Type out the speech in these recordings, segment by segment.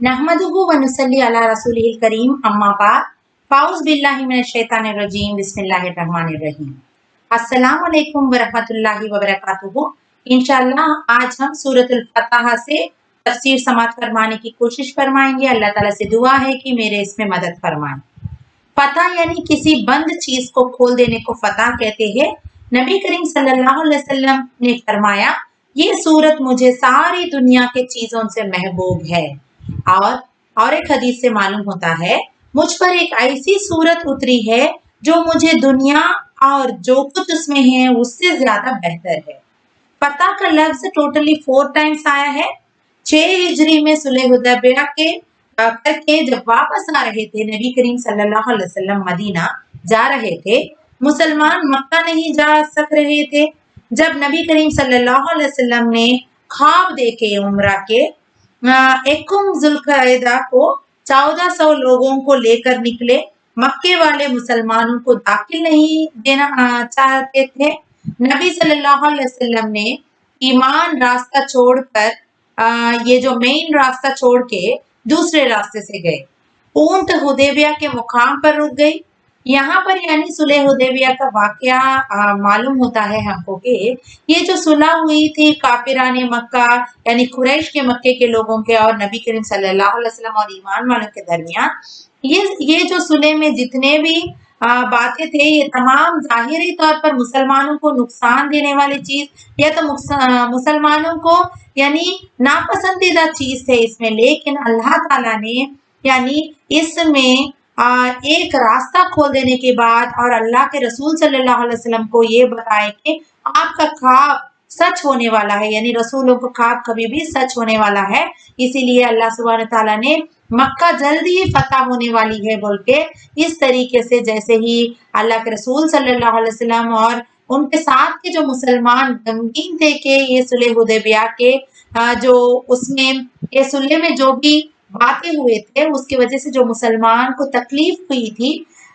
नहमदुहु व नुसल्ली अला रसूलिहिल करीम अम्मा बाद फ़ाउज़ बिल्लाहि मिनश शैतानिर रजीम बिस्मिल्लाहिर रहमानिर रहीम। अस्सलामु अलैकुम व रहमतुल्लाहि व बरकातुहू। इंशाअल्लाह आज हम सूरतुल फतह से तफसीर समात फरमाने की कोशिश फरमाएंगे। अल्लाह ताला से दुआ है कि मेरे इसमें मदद फरमाएं। फतह यानी किसी बंद चीज को खोल देने को फतह कहते हैं। नबी करीम सल्लल्लाहु अलैहि वसल्लम ने फरमाया, ये सूरत मुझे सारी दुनिया के चीजों से महबूब है। और एक हदीस से मालूम होता है, मुझ पर एक ऐसी सूरत उतरी है जो मुझे दुनिया और जो कुछ उसमें है उससे ज्यादा बेहतर है। फतह का लफ्ज टोटली 4 टाइम्स आया है। 6 हिजरी में सुलह हुदैबिया के करके जब वापस आ रहे थे, नबी करीम सल्लल्लाहु अलैहि वसल्लम मदीना जा रहे थे, मुसलमान मक्का नहीं जा सक रहे थे। जब नबी करीम सल्लल्लाहु अलैहि वसल्लम ने ख्वाब देखे उम्रा के, एकुम जुल्क़ाइदा को 1400 लोगों को लेकर निकले। मक्के वाले मुसलमानों को दाखिल नहीं देना चाहते थे। नबी सल्लल्लाहु अलैहि वसल्लम ने ईमान रास्ता छोड़कर ये जो मेन रास्ता छोड़ के दूसरे रास्ते से गए। ऊंट हुदैबिया के मुकाम पर रुक गई। यहाँ पर यानी सुलह हुदैबिया का वाकया मालूम होता है हमको कि ये जो सुलह हुई थी काफिराने मक्का यानी कुरैश के मक्के के लोगों के और नबी करीम सल्लल्लाहु अलैहि वसल्लम और ईमान वालों के दरमियान, ये जो सुलह में जितने भी बातें थे, ये तमाम जाहिरी तौर पर मुसलमानों को नुकसान देने वाली चीज या तो मुसलमानों को यानी नापसंदीदा चीज थे इसमें। लेकिन अल्लाह ताला ने यानी इसमें एक रास्ता खोल देने के बाद और अल्लाह के रसूल सल्लल्लाहु अलैहि वसल्लम को ये बताए कि आपका ख्वाब सच होने वाला है, यानी रसूलों का ख्वाब कभी भी सच होने वाला है। इसीलिए अल्लाह सुब्हानहू तआला ने मक्का जल्दी ही फतह होने वाली है बोल के इस तरीके से, जैसे ही अल्लाह के रसूल सल्लल्लाहु अलैहि वसल्लम और उनके साथ के जो मुसलमान गमगीन थे कि ये सुलह हुदैबिया के जो उसमें ये सुलह में जो भी बातें हुए थे उसकी वजह से जो मुसलमान को तकलीफ हुई थी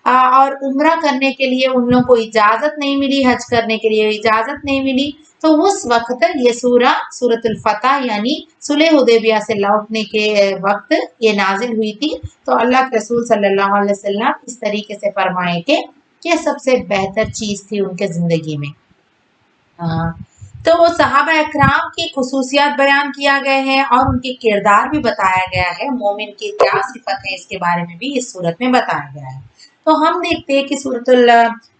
और उम्रा करने के लिए उन लोगों को इजाजत नहीं मिली, हज करने के लिए इजाजत नहीं मिली, तो उस वक्त ये सूरतुल फतह यानी सुलह हुदैबिया से लौटने के वक्त ये नाजिल हुई थी। तो अल्लाह के रसूल सल्लल्लाहु अलैहि वसल्लम इस तरीके से फरमाए कि ये सबसे बेहतर चीज थी उनके जिंदगी में। तो वो सहाबा इकराम की खुसूसियात बयान किया गया है और उनके किरदार भी बताया गया है। मोमिन की क्या सिफत है इसके बारे में भी इस सूरत में बताया गया है। तो हम देखते हैं कि सूरतुल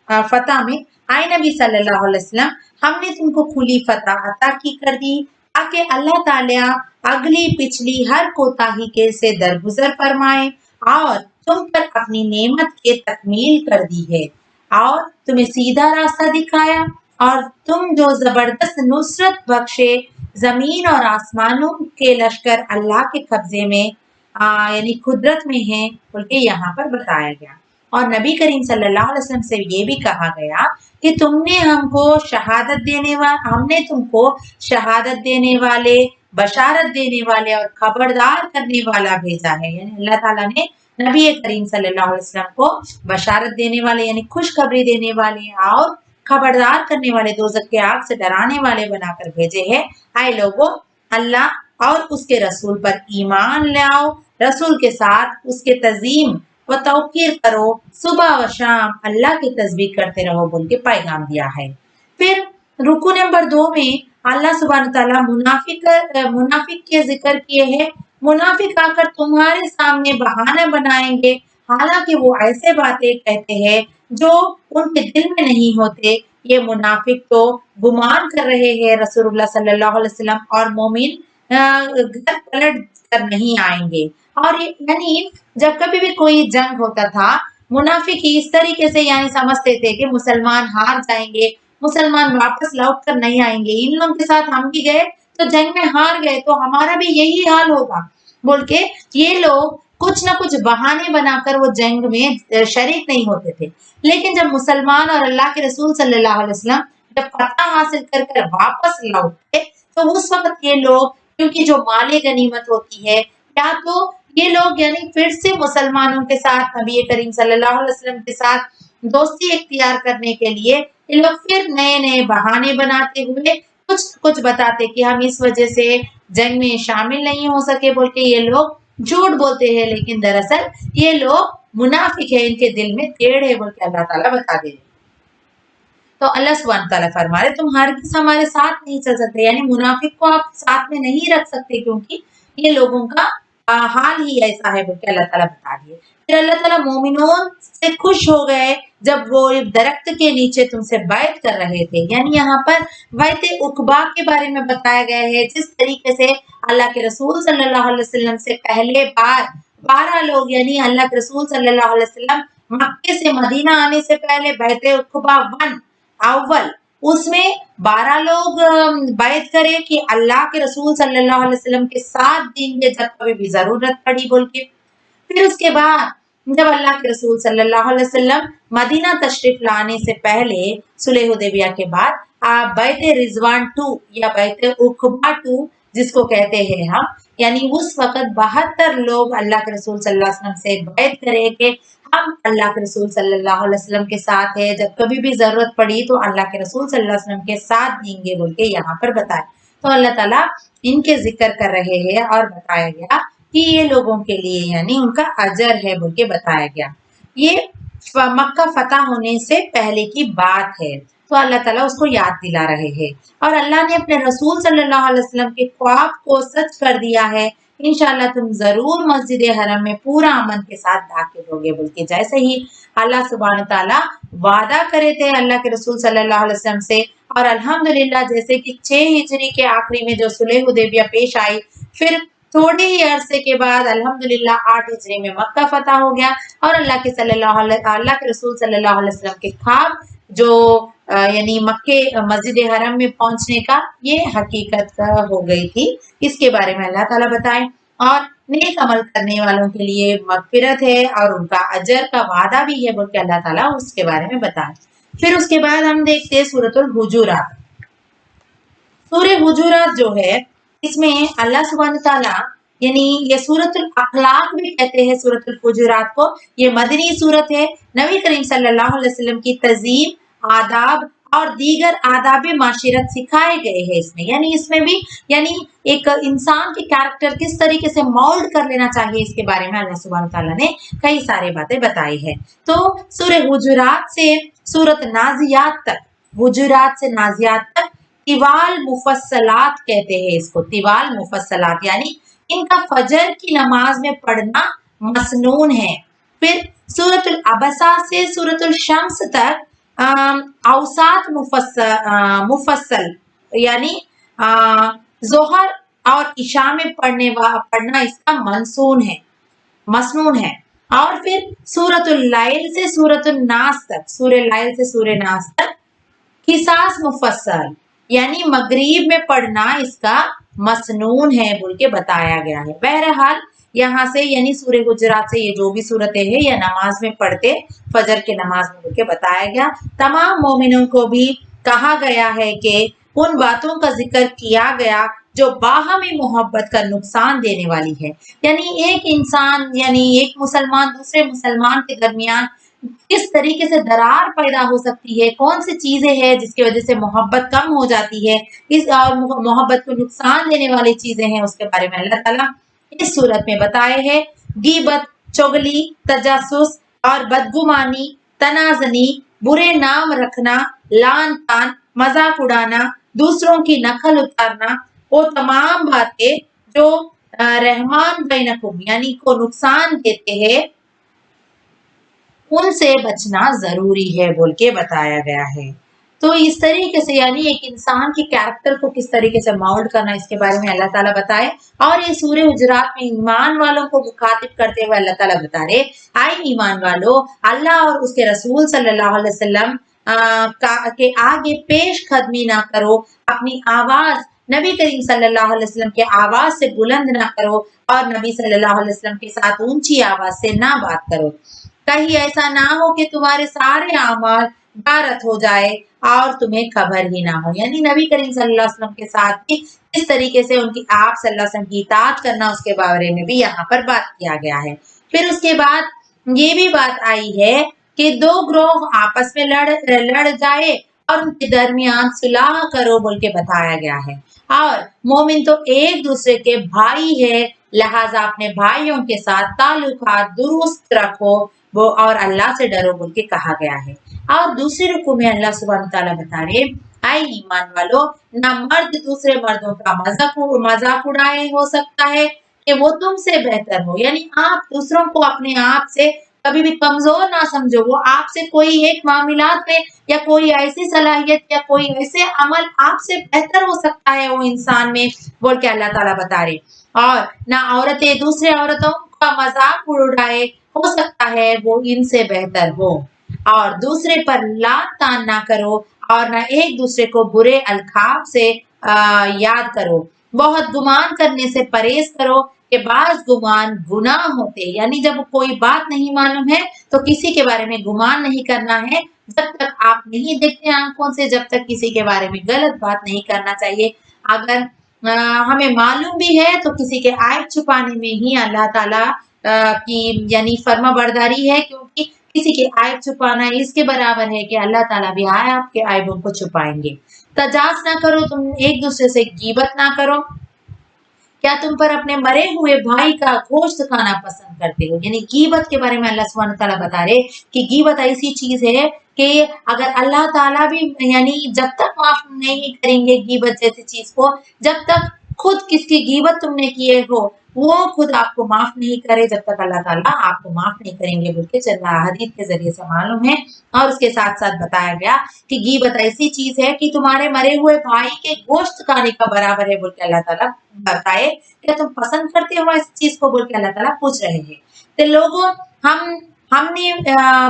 फतह में, आए नबी सल्लल्लाहु अलैहि वसल्लम, हमने तुमको खुली फतह अता की कर दी ताकि अल्लाह ताला अगली पिछली हर कोताही के से दरगुजर फरमाए और तुम पर अपनी नेमत के तकमील कर दी है और तुम्हें सीधा रास्ता दिखाया और तुम जो जबरदस्त नुसरत बख्शे जमीन और आसमानों के लश्कर अल्लाह के कब्जे में यानी कुदरत में है बोल के यहाँ पर बताया गया। और नबी करीम सल्लल्लाहु अलैहि वसल्लम से ये भी कहा गया कि हमने तुमको शहादत देने वाले, बशारत देने वाले और खबरदार करने वाला भेजा है। यानी अल्लाह ताला ने नबी करीम सल्लल्लाहु अलैहि वसल्लम को बशारत देने वाले यानी खुशखबरी देने वाले और खबरदार करने वाले, दोज़ख के आग से डराने वाले बनाकर भेजे हैं। आए लोगों, अल्लाह और उसके रसूल पर ईमान लाओ, रसूल के साथ उसके तज़ीम व तौकीर करो, सुबह व शाम अल्लाह की तस्बीह करते रहो बोल के पैगाम दिया है। फिर रुकू नंबर 2 में अल्लाह सुब्हानहू तआला मुनाफिक के जिक्र किए हैं। मुनाफिक आकर तुम्हारे सामने बहाना बनाएंगे, हालांकि वो ऐसे बातें कहते हैं जो उनके दिल में नहीं होते। ये मुनाफिक तो गुमान कर रहे हैं रसूलुल्लाह सल्लल्लाहु अलैहि वसल्लम और मोमिन घर पलट कर नहीं आएंगे। और यानी जब कभी भी कोई जंग होता था, मुनाफिक इस तरीके से यानी समझते थे कि मुसलमान हार जाएंगे, मुसलमान वापस लौट कर नहीं आएंगे, इन लोगों के साथ हम भी गए तो जंग में हार गए तो हमारा भी यही हाल होगा बोल के ये लोग कुछ ना कुछ बहाने बनाकर वो जंग में शरीक नहीं होते थे। लेकिन जब मुसलमान और अल्लाह के रसूल सल्लल्लाहु अलैहि वसल्लम जब फतह हासिल कर कर वापस लौटे तो उस वक्त ये लोग, क्योंकि जो माले गनीमत होती है, या तो ये लोग यानी फिर से मुसलमानों के साथ नबी करीम सल्लल्लाहु अलैहि वसल्लम के साथ दोस्ती इख्तियार करने के लिए ये लोग फिर नए नए बहाने बनाते हुए कुछ बताते कि हम इस वजह से जंग में शामिल नहीं हो सके बोल के ये लोग झूठ बोलते हैं, लेकिन दरअसल ये लोग मुनाफिक है, इनके दिल में टेढ़ है बोल के अल्लाह ताला बता दे रहे। तो अल्लाह सुब्हान तआला फरमा रहे तुम हरगिज़ हमारे साथ नहीं चल सकते, यानी मुनाफिक को आप साथ में नहीं रख सकते, क्योंकि ये लोगों का हाल ही ऐसा है बोल के अल्लाह ताला बता दिए। फिर अल्लाह ताला मोमिनों से खुश हो गए जब वो दरख्त के नीचे तुमसे बैत कर रहे थे, यानी यहाँ पर बैत उकबा के बारे में बताया गया है। जिस तरीके से अल्लाह के रसूल सल्लल्लाहु अलैहि वसल्लम से पहले बार 12 लोग, यानी अल्लाह के रसूल सल्लल्लाहु अलैहि वसल्लम मक्के से मदीना आने से पहले बैत उकबा अव्वल उसमें 12 लोग बैत करे कि अल्लाह के रसूल सल्लल्लाहु अलैहि वसल्लम के साथ देंगे जब कभी भी जरूरत पड़ी बोल के। फिर उसके बाद जब अल्लाह के रसूल सल्लल्लाहु अलैहि वसल्लम मदीना तशरीफ लाने से पहले सुलह हुदैबिया के बाद बैत रिजवान 2 या बैत उकबा 2 जिसको कहते हैं हम, यानी उस वक्त 72 लोग अल्लाह के रसूल सल्लल्लाहु अलैहि वसल्लम से बैत करे कि हम अल्लाह के रसूल सल्लल्लाहु अलैहि वसल्लम के साथ है, जब कभी भी जरूरत पड़ी तो अल्लाह के रसूल सल्लल्लाहु अलैहि वसल्लम के साथ देंगे बोल के यहाँ पर बताए। तो अल्लाह ताला इनके जिक्र कर रहे हैं और बताया गया कि ये लोगों के लिए यानी उनका अजर है बोल के बताया गया। ये मक्का फतह होने से पहले की बात है, तो अल्लाह ताला उसको याद दिला रहे हैं। और अल्लाह ने अपने रसूल सल्लल्लाहु अलैहि वसल्लम के ख्वाब को सच कर दिया है, इंशाअल्लाह तुम जरूर मस्जिद हरम में पूरा अमन के साथ दाखिल होगे बोल के जैसे ही अल्लाह सुब्हान ताला वादा करे थे अल्लाह के रसूल सल्लल्लाहु अलैहि वसल्लम से। और अल्हम्दुलिल्लाह जैसे कि 6 हिजरी के आखिरी में जो सुलह हुदैबिया पेश आई, फिर थोड़े ही अरसे के बाद अल्हम्दुलिल्लाह 8 हिजरी में मक्का फतह हो गया और अल्लाह के रसूल सल्लल्लाहु अलैहि वसल्लम के ख्वाब जो यानी मक्के मस्जिद हरम में पहुंचने का ये हकीकत हो गई थी। इसके बारे में अल्लाह ताला बताए और नेक अमल करने वालों के लिए मगफिरत है और उनका अजर का वादा भी है बोल के अल्लाह ताला उसके बारे में बताए। फिर उसके बाद हम देखते हैं सूरतुल हुजुरात। सूरह हुजुरात जो है इसमें अल्लाह सुब्हान ताला यानी ये सूरतुल अखलाक भी कहते हैं सूरतुल हुजुरात को। ये मदनी सूरत है। नबी करीम सल्लल्लाहु अलैहि वसल्लम की तज़ीम, आदाब और दीगर आदाब माशिरत सिखाए गए हैं इसमें, यानी इसमें भी यानी एक इंसान के कैरेक्टर किस तरीके से मोल्ड कर लेना चाहिए इसके बारे में अल्लाह सुब्हान ताला ने कई सारी बातें बताई है। तो सूरह हुजुरात से सूरत नाजियात तक, हुजुरात से नाजियात तक तिवाल मुफस्सलात कहते हैं इसको, तिवाल मुफस्सलात यानी इनका फजर की नमाज में पढ़ना मसनून है। फिर सूरतुल अबसा से सूरतुल शम्स तक औसात मुफस्सल यानी जोहर और इशा में पढ़ना इसका मसनून है। और फिर सूरतुल लैल से सूरतुल नास तक, सूरह लैल से सूरह नास तक किसास मुफस्सल यानी मगरिब में पढ़ना इसका मसनून है बोल के बताया गया है। बहरहाल यहाँ से यानी सूरह हुजुरात से ये जो भी सूरतें हैं या नमाज में पढ़ते फजर के नमाज में के बताया गया। तमाम मोमिनों को भी कहा गया है कि उन बातों का जिक्र किया गया जो बाहमी मोहब्बत का नुकसान देने वाली है, यानी एक इंसान यानी एक मुसलमान दूसरे मुसलमान के दरमियान किस तरीके से दरार पैदा हो सकती है, कौन सी चीजें हैं जिसकी वजह से मोहब्बत कम हो जाती है, इस और मोहब्बत को नुकसान देने वाली चीजें हैं उसके बारे में अल्लाह ताला इस सूरत में बताए हैं। गीबत, चुगली, तजासुस और बदगुमानी, तनाजनी, बुरे नाम रखना, लान तान, मजाक उड़ाना, दूसरों की नकल उतारना, वो तमाम बातें जो रहमान बैनकुम यानी को नुकसान देते हैं उनसे बचना जरूरी है बोल के बताया गया है। तो इस तरीके से यानी एक इंसान के कैरेक्टर को किस तरीके से मोल्ड करना इसके बारे में अल्लाह ताला बताए। और ये सूरह हुजुरात में ईमान वालों को मुखातिब करते हुए अल्लाह ताला बता रहे, आए ईमान वालों, अल्लाह और उसके रसूल सल्लल्लाहु अलैहि वसल्लम के आगे पेश कदमी ना करो, अपनी आवाज नबी करीम सल्लल्लाहु अलैहि वसल्लम के आवाज से बुलंद ना करो और नबी सल्लल्लाहु अलैहि वसल्लम के साथ ऊंची आवाज से ना बात करो। कहीं ऐसा ना हो कि तुम्हारे सारे अमाल गारत हो जाए और तुम्हें खबर ही ना हो, यानी नबी करीम सल्लल्लाहु अलैहि वसल्लम के साथ भी इस तरीके से उनकी आप सल्लल्लाहु अलैहि वसल्लम की इताअत करना उसके बारे में भी यहाँ पर बात किया गया है। फिर उसके बाद ये भी बात आई है कि दो ग्रोह आपस में लड़ जाए और उनके दरमियान सुलह करो बोल के बताया गया है। और मोमिन तो एक दूसरे के भाई है, लिहाजा अपने भाइयों के साथ ताल्लुकात दुरुस्त रखो वो और अल्लाह से डरो बोल के कहा गया है। और दूसरे रुकू में अल्लाह सुब्हानहू तआला बता रहे, ऐ ईमान वालो, ना मर्द दूसरे मर्दों का मजाक उड़ाए, हो सकता है कि वो तुमसे बेहतर हो, यानी आप दूसरों को अपने आप से कभी भी कमजोर ना समझो। वो आपसे कोई एक मामलात में या कोई ऐसी सलाहियत या कोई ऐसे अमल आपसे बेहतर हो सकता है वो इंसान में, बोल के अल्लाह ताला बता रहे। और ना औरतें दूसरे औरतों का मजाक उड़ाए, हो सकता है वो इनसे बेहतर हो। और दूसरे पर लात तान ना करो और ना एक दूसरे को बुरे अलखाब से याद करो। बहुत गुमान करने से परहेज करो कि बाज गुमान गुनाह होते, यानी जब कोई बात नहीं मालूम है तो किसी के बारे में गुमान नहीं करना है। जब तक आप नहीं देखते आंखों से, जब तक किसी के बारे में गलत बात नहीं करना चाहिए। अगर हमें मालूम भी है तो किसी के आयब छुपाने में ही अल्लाह ताला की यानी फर्मा बरदारी है, क्योंकि किसी के आयब छुपाना इसके बराबर है कि अल्लाह ताला भी आपके आयबों को छुपाएंगे। तजास ना करो, तुम एक दूसरे से गीबत ना करो। क्या तुम पर अपने मरे हुए भाई का गोश्त खाना पसंद करते हो? यानी गीबत के बारे में अल्लाह सुब्हानहू तआला बता रहे कि गीबत ऐसी चीज है कि अगर अल्लाह ताला भी यानी जब तक माफ नहीं करेंगे गीबत जैसी चीज को, जब तक खुद किसकी गीबत तुमने किए हो वो खुद आपको माफ नहीं करे, जब तक अल्लाह ताला आपको माफ नहीं करेंगे बोल के हदीस के जरिए से मालूम है। और उसके साथ साथ बताया गया कि गीबत ऐसी चीज है कि तुम्हारे मरे हुए भाई के गोश्त खाने का बराबर है बोल के अल्लाह ताला बताए। क्या तुम पसंद करते हो इस चीज को बोल के अल्लाह ताला पूछ रहे हैं। तो लोगों, हमने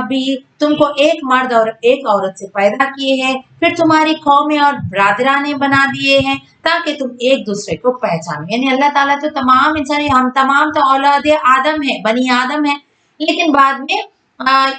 भी तुमको एक मर्द और एक औरत से पैदा किए हैं, फिर तुम्हारी कौमें और बरादराने बना दिए हैं ताकि तुम एक दूसरे को पहचानो। यानी अल्लाह ताला तो तमाम इंसान, हम तमाम तो औलाद आदम है, बनी आदम है, लेकिन बाद में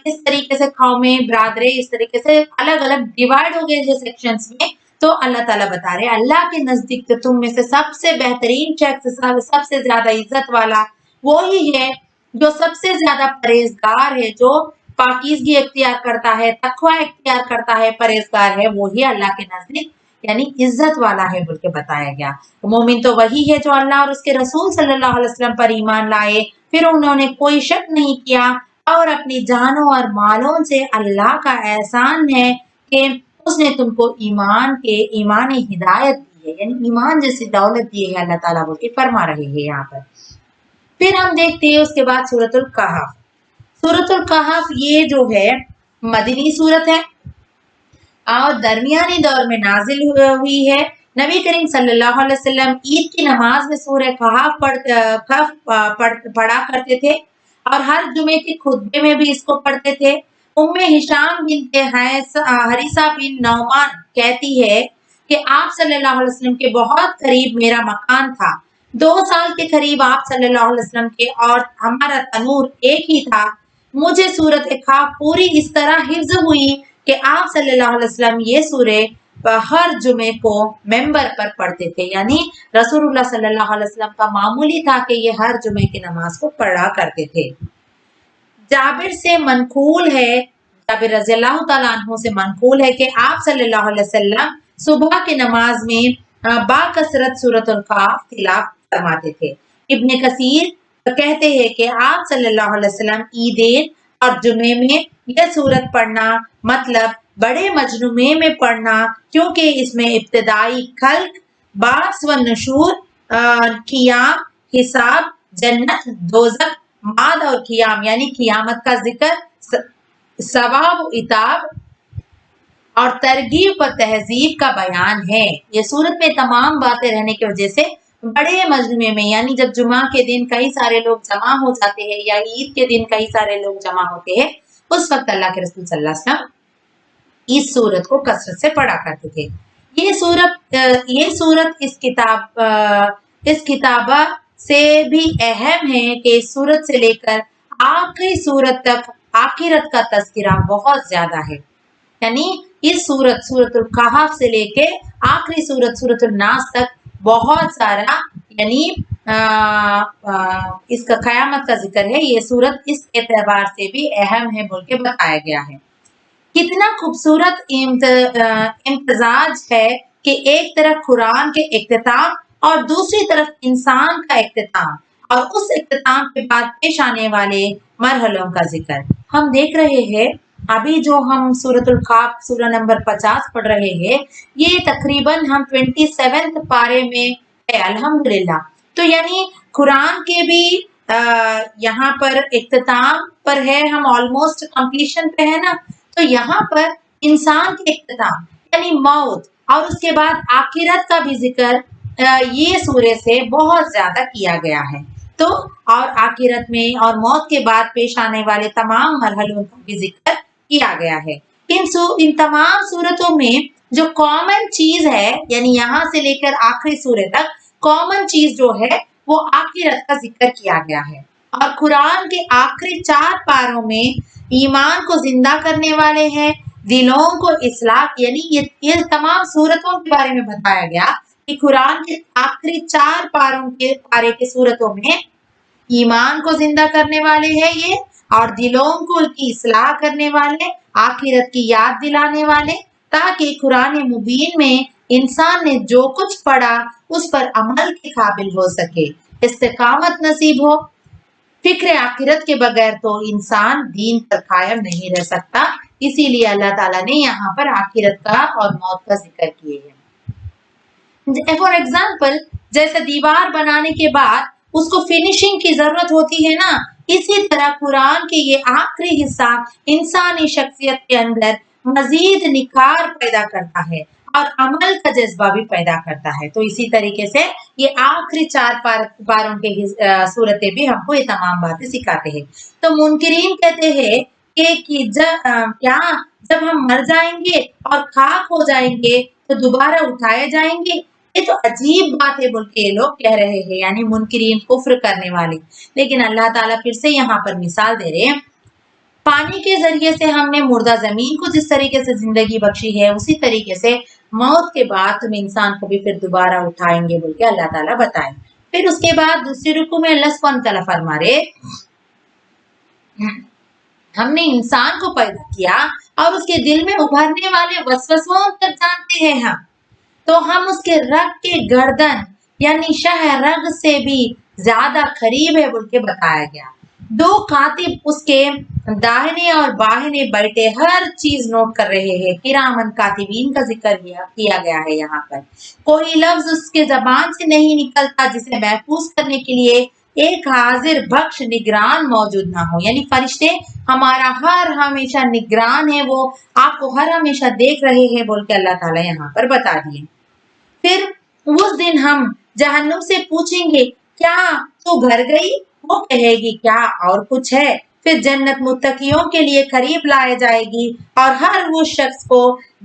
इस तरीके से कौमें बरादरे इस तरीके से अलग अलग डिवाइड हो गए सेक्शंस में। तो अल्लाह ताला बता रहे अल्लाह के नजदीक तो तुम में से सबसे बेहतरीन शख्स, सबसे ज्यादा इज्जत वाला वो ही है जो सबसे ज्यादा परहेजगार है, जो पाकीज़गी इख्तियार करता है, तकवा इख्तियार करता है, परहेजगार है, वो ही अल्लाह के नजदीक यानी इज्जत वाला है बोल के बताया गया। तो मोमिन तो वही है जो अल्लाह और उसके रसूल सल्लल्लाहु अलैहि वसल्लम पर ईमान लाए, फिर उन्होंने कोई शक नहीं किया और अपनी जानों और मालों से अल्लाह का एहसान है कि उसने तुमको ईमान हिदायत दी है, यानी ईमान जैसी दौलत दी है अल्लाह ताला बोल के फरमा रहे हैं यहाँ पर। फिर हम देखते हैं उसके बाद सूरतुल कहफ। सूरतुल कहफ ये जो है मदनी सूरत है और दरमियानी दौर में नाजिल हुई है। नबी करीम सल्लल्लाहु अलैहि वसल्लम ईद की नमाज में सूरह कहफ पढ़ा करते थे और हर जुमे के खुतबे में भी इसको पढ़ते थे। उम्मे हिशाम बिनते हरीसा बिन नौमान कहती है कि आप सल्लल्लाहु अलैहि वसल्लम के बहुत करीब मेरा मकान था। 2 साल के करीब आप सल्लल्लाहु अलैहि वसल्लम के और हमारा तनूर एक ही था। मुझे सूरत कहफ पूरी इस तरह हिफ्ज हुई कि आप सल्लल्लाहु अलैहि वसल्लम ये सूरह हर जुमे को मेंबर पर पढ़ते थे, यानी रसूलुल्लाह सल्लल्लाहु अलैहि वसल्लम का मामूली था कि ये हर जुमे की नमाज को पढ़ा करते थे। जाबिर से मनकूल है, जाबिर रज़ियल्लाहु ताला अन्हु से मनकूल है कि आप सल्लल्लाहु अलैहि वसल्लम सुबह की नमाज में बाकसरत सूरतुल कहफ तिलावत फरमाते थे। इब्ने कसीर कहते हैं कि आप सल्लल्लाहु अलैहि वसल्लम ईदेन और जुमे में यह सूरत पढ़ना मतलब बड़े मजनुमे में पढ़ना, क्योंकि इसमें इब्तिदाई खल्क, बास व नशूर, कियाम, हिसाब, जन्नत, दोजख, माद और कियाम यानी कियामत का जिक्र, सवाब, इताब और तरगीब व तहजीब का बयान है। ये सूरत में तमाम बातें रहने की वजह से बड़े मजमुए में, यानी जब जुमा के दिन कई सारे लोग जमा हो जाते हैं या ईद के दिन कई सारे लोग जमा होते हैं, उस वक्त अल्लाह के रसूल सल्लल्लाहु अलैहि वसल्लम इस सूरत को कसरत से पढ़ा करते थे। ये सूरत इस किताबा से भी अहम है कि इस सूरत से लेकर आखिरी सूरत तक आखिरत का तज़किरा बहुत ज्यादा है। यानी इस सूरतुल कहफ से लेके आखिरी सूरतुल नास तक बहुत सारा यानी इसका क़यामत का जिक्र है। ये सूरत इस एतबार से भी अहम है बोल के बताया गया है। कितना खूबसूरत इम्तजाज है کہ ایک طرف قرآن کے اختتام اور دوسری طرف انسان کا اختتام اور اس اختتام کے بعد پیش آنے والے مرحلوں کا ذکر۔ ہم دیکھ رہے ہیں ابھی جو ہم سورۃ القاف سورہ نمبر 50 پڑھ رہے ہیں، یہ تقریباً ہم 27 پارے میں ہے الحمدللہ۔ تو یعنی قرآن کے بھی یہاں پر اختتام پر ہے، ہم آلموسٹ کمپلیشن پہ ہے نا۔ تو یہاں پر انسان کے اختتام یعنی موت اور اس کے بعد آخرت کا بھی ذکر یہ سورے سے بہت زیادہ کیا گیا ہے۔ تو اور آخرت میں اور موت کے بعد پیش آنے والے تمام مرحلوں کا بھی ذکر کیا گیا ہے۔ ان تمام صورتوں میں جو کامن چیز ہے، یعنی یہاں سے لے کر آخری سورے تک کامن چیز جو ہے وہ آخرت کا ذکر کیا گیا ہے۔ اور قرآن کے آخری 4 پاروں میں ایمان کو زندہ کرنے والے ہیں، دلوں کو اصلاح، یعنی یہ تمام صورتوں کے بارے میں بتایا گیا کہ قرآن کے آخری 4 پارے کے صورتوں میں ایمان کو زندہ کرنے والے ہیں یہ، اور دلوں کو کی اصلاح کرنے والے، آخرت کی یاد دلانے والے، تاکہ قرآن مبین میں انسان نے جو کچھ پڑھا اس پر عمل کے قابل ہو سکے، استقامت نصیب ہو۔ فکر آخرت کے بغیر تو انسان دین پر قائم نہیں رہ سکتا، اسی لیے اللہ تعالیٰ نے یہاں پر آخرت کا اور موت کا ذکر کیے ہیں۔ فار ایگزامپل جیسے دیوار بنانے کے بعد اس کو فنیشنگ کی ضرورت ہوتی ہے نا، اسی طرح قرآن کے یہ آخری حصہ انسانی شخصیت کے اندر مزید نکھار پیدا کرتا ہے اور عمل کا جذبہ بھی پیدا کرتا ہے۔ تو اسی طریقے سے یہ آخری 4 پاروں کے صورتیں بھی ہم کو یہ تمام باتیں سکھاتے ہیں۔ تو منکرین کہتے ہیں کہ جب ہم مر جائیں گے اور خاک ہو جائیں گے تو دوبارہ اٹھائے جائیں گے، یہ تو عجیب بات ہے بول کے یہ لوگ کہہ رہے ہیں، یعنی منکرین کفر کرنے والے۔ لیکن اللہ تعالیٰ پھر سے یہاں پر مثال دے رہے ہیں، پانی کے ذریعے سے ہم نے مردہ زمین کو جس طریقے سے زندگی بخشی ہے، اسی طریقے سے موت کے بعد تم انسان کو بھی پھر دوبارہ اٹھائیں گے بول کے اللہ تعالیٰ بتائیں۔ پھر اس کے بعد دوسری رکوع میں اللہ سبحانہ وتعالیٰ فرما رہے ہم نے انسان کو پیدا کیا اور اس کے دل میں ابھرنے والے وسوسوں تک جانتے ہیں ہم، تو ہم اس کے رگ کے گردن یعنی شہ رگ سے بھی زیادہ قریب ہے بول کے بتایا گیا۔ 2 کاتب اس کے داہنے اور بائیں بیٹھے ہر چیز نوٹ کر رہے ہیں، کرامن کاتبین کا ذکر کیا گیا ہے یہاں پر۔ کوئی لفظ اس کے زبان سے نہیں نکلتا جسے محفوظ کرنے کے لیے ایک حاضر بخش نگران موجود نہ ہو، یعنی فرشتے ہمارا ہر ہمیشہ نگران ہے، وہ آپ کو ہر ہمیشہ دیکھ رہے ہیں بول کے اللہ تعالیٰ یہاں پر بتا دیے۔ پھر اس دن ہم جہنم سے پوچھیں گے کیا تو بھر گئی؟ وہ کہے گی کیا اور کچھ ہے؟ پھر جنت متقیوں کے لیے قریب لائے جائے گی اور ہر وہ شخص کو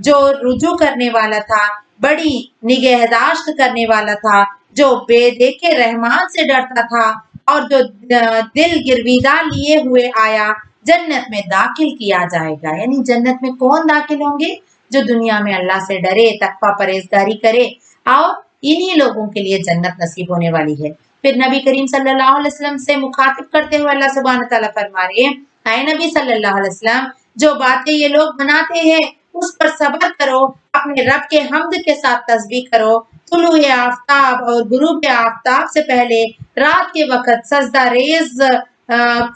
جو رجوع کرنے والا تھا، بڑی نگہداشت کرنے والا تھا، جو بے دیکھے رحمان سے ڈرتا تھا اور جو دل گرویدہ لیے ہوئے آیا، جنت میں داخل کیا جائے گا۔ یعنی جنت میں کون داخل ہوں گے؟ جو دنیا میں اللہ سے ڈرے، تقویٰ پرہیزگاری کرے، اور انہی لوگوں کے لیے جنت نصیب ہونے والی ہے۔ پھر نبی کریم صلی اللہ علیہ وسلم سے مخاطب کرتے ہوئے اللہ سبحانہ تعالیٰ فرما رہے ہیں، اے نبی صلی اللہ علیہ وسلم، جو باتیں یہ لوگ بناتے ہیں اس پر صبر کرو، اپنے رب کے حمد کے ساتھ تسبیح کرو۔ طلوع آفتاب اور غروب آفتاب سے پہلے رات کے وقت سجدہ ریز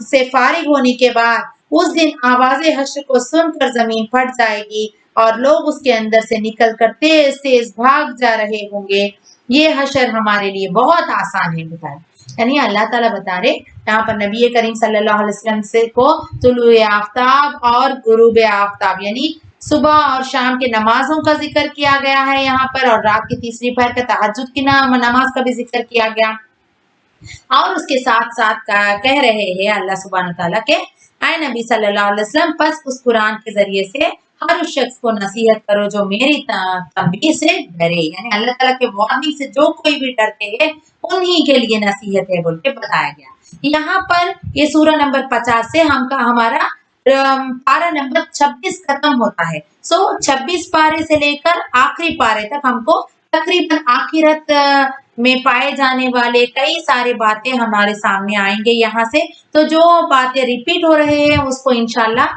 سے فارغ ہونے کے بعد اس دن آواز حشر کو سن کر زمین پھٹ جائے گی اور لوگ اس کے اندر سے نکل کر تیز تیز بھاگ جا رہے ہوں گے۔ یہ حشر ہمارے لیے بہت آسان ہے بتائیں۔ یعنی اللہ تعالیٰ بتا رہے یہاں پر نبی کریم صلی اللہ علیہ وسلم سے کو طلوع آفتاب اور غروب آفتاب یعنی صبح اور شام کے نمازوں کا ذکر کیا گیا ہے یہاں پر، اور رات کی تیسری پہر کا تہجد کی نماز کا بھی ذکر کیا گیا، اور اس کے ساتھ ساتھ کہہ رہے ہیں اللہ سبحانہ تعالیٰ کے اے نبی صلی اللہ علیہ وسلم، پس اس قرآن کے ذریعے سے ہر اس شخص کو نصیحت کرو جو میری تنبیہ سے ڈرے، یعنی اللہ تعالیٰ کے وارننگ سے جو کوئی بھی ڈرتے ہیں انہی کے لیے نصیحت ہے بول کے بتایا گیا۔ یہاں پر یہ سورہ نمبر 50 سے ہمارا پارہ نمبر 26 ختم ہوتا ہے۔ 26 پارے سے لے کر آخری پارے تک ہم کو تقریباً آخرت میں پائے جانے والے کئی سارے باتیں ہمارے سامنے آئیں گے یہاں سے۔ تو جو باتیں ریپیٹ ہو رہے ہیں اس کو انشاءاللہ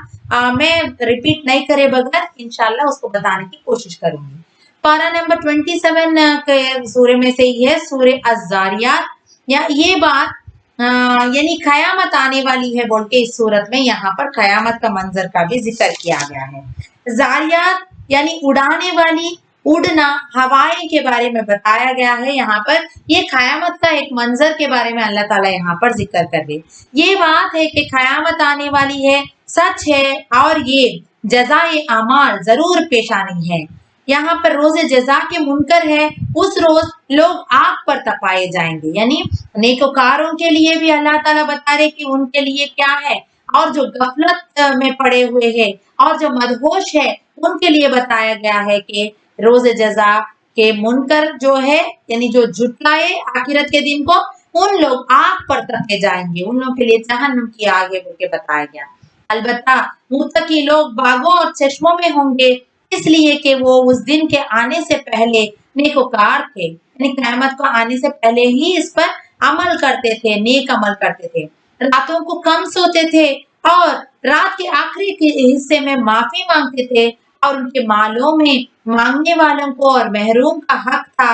میں ریپیٹ نہیں کرے بغیر انشاءاللہ اس کو بتانے کی کوشش کروں گی۔ पारा नंबर 27 के सूर्य में से ही है, सूर्य अज़ारियात। या ये बात यानी कयामत आने वाली है बोल के इस सूरत में यहाँ पर कयामत का मंजर का भी जिक्र किया गया है। जारियात यानी उड़ाने वाली, उड़ना, हवाएं के बारे में बताया गया है। यहाँ पर ये कयामत का एक मंजर के बारे में अल्लाह ताला यहाँ पर जिक्र कर रहे। ये बात है कि कयामत आने वाली है, सच है, और ये जज़ाए अमाल जरूर पेश आनी है। यहाँ पर रोजे जजा के मुनकर है, उस रोज लोग आग पर तपाए जाएंगे। यानी नेकोकारों के लिए भी अल्लाह ताला बता रहे कि उनके लिए क्या है, और जो गफलत में पड़े हुए हैं और जो मदहोश है उनके लिए बताया गया है कि रोजे जजा के मुनकर जो है, यानी जो झुटलाए आखिरत के दिन को, उन लोग आग पर तपे जाएंगे, उन लोगों के लिए जहन्नम की आग है बोल के बताया गया। अलबत्ता मुत्तकी लोग बागों और चश्मों में होंगे, इसलिए कि वो उस दिन के आने से पहले नेकोकार थे, यानी क़यामत को आने से पहले ही इस पर अमल करते थे, नेक अमल करते थे, रातों को कम सोते थे और रात के आखिरी हिस्से में माफी मांगते थे, और उनके मालों में मांगने वालों को और महरूम का हक था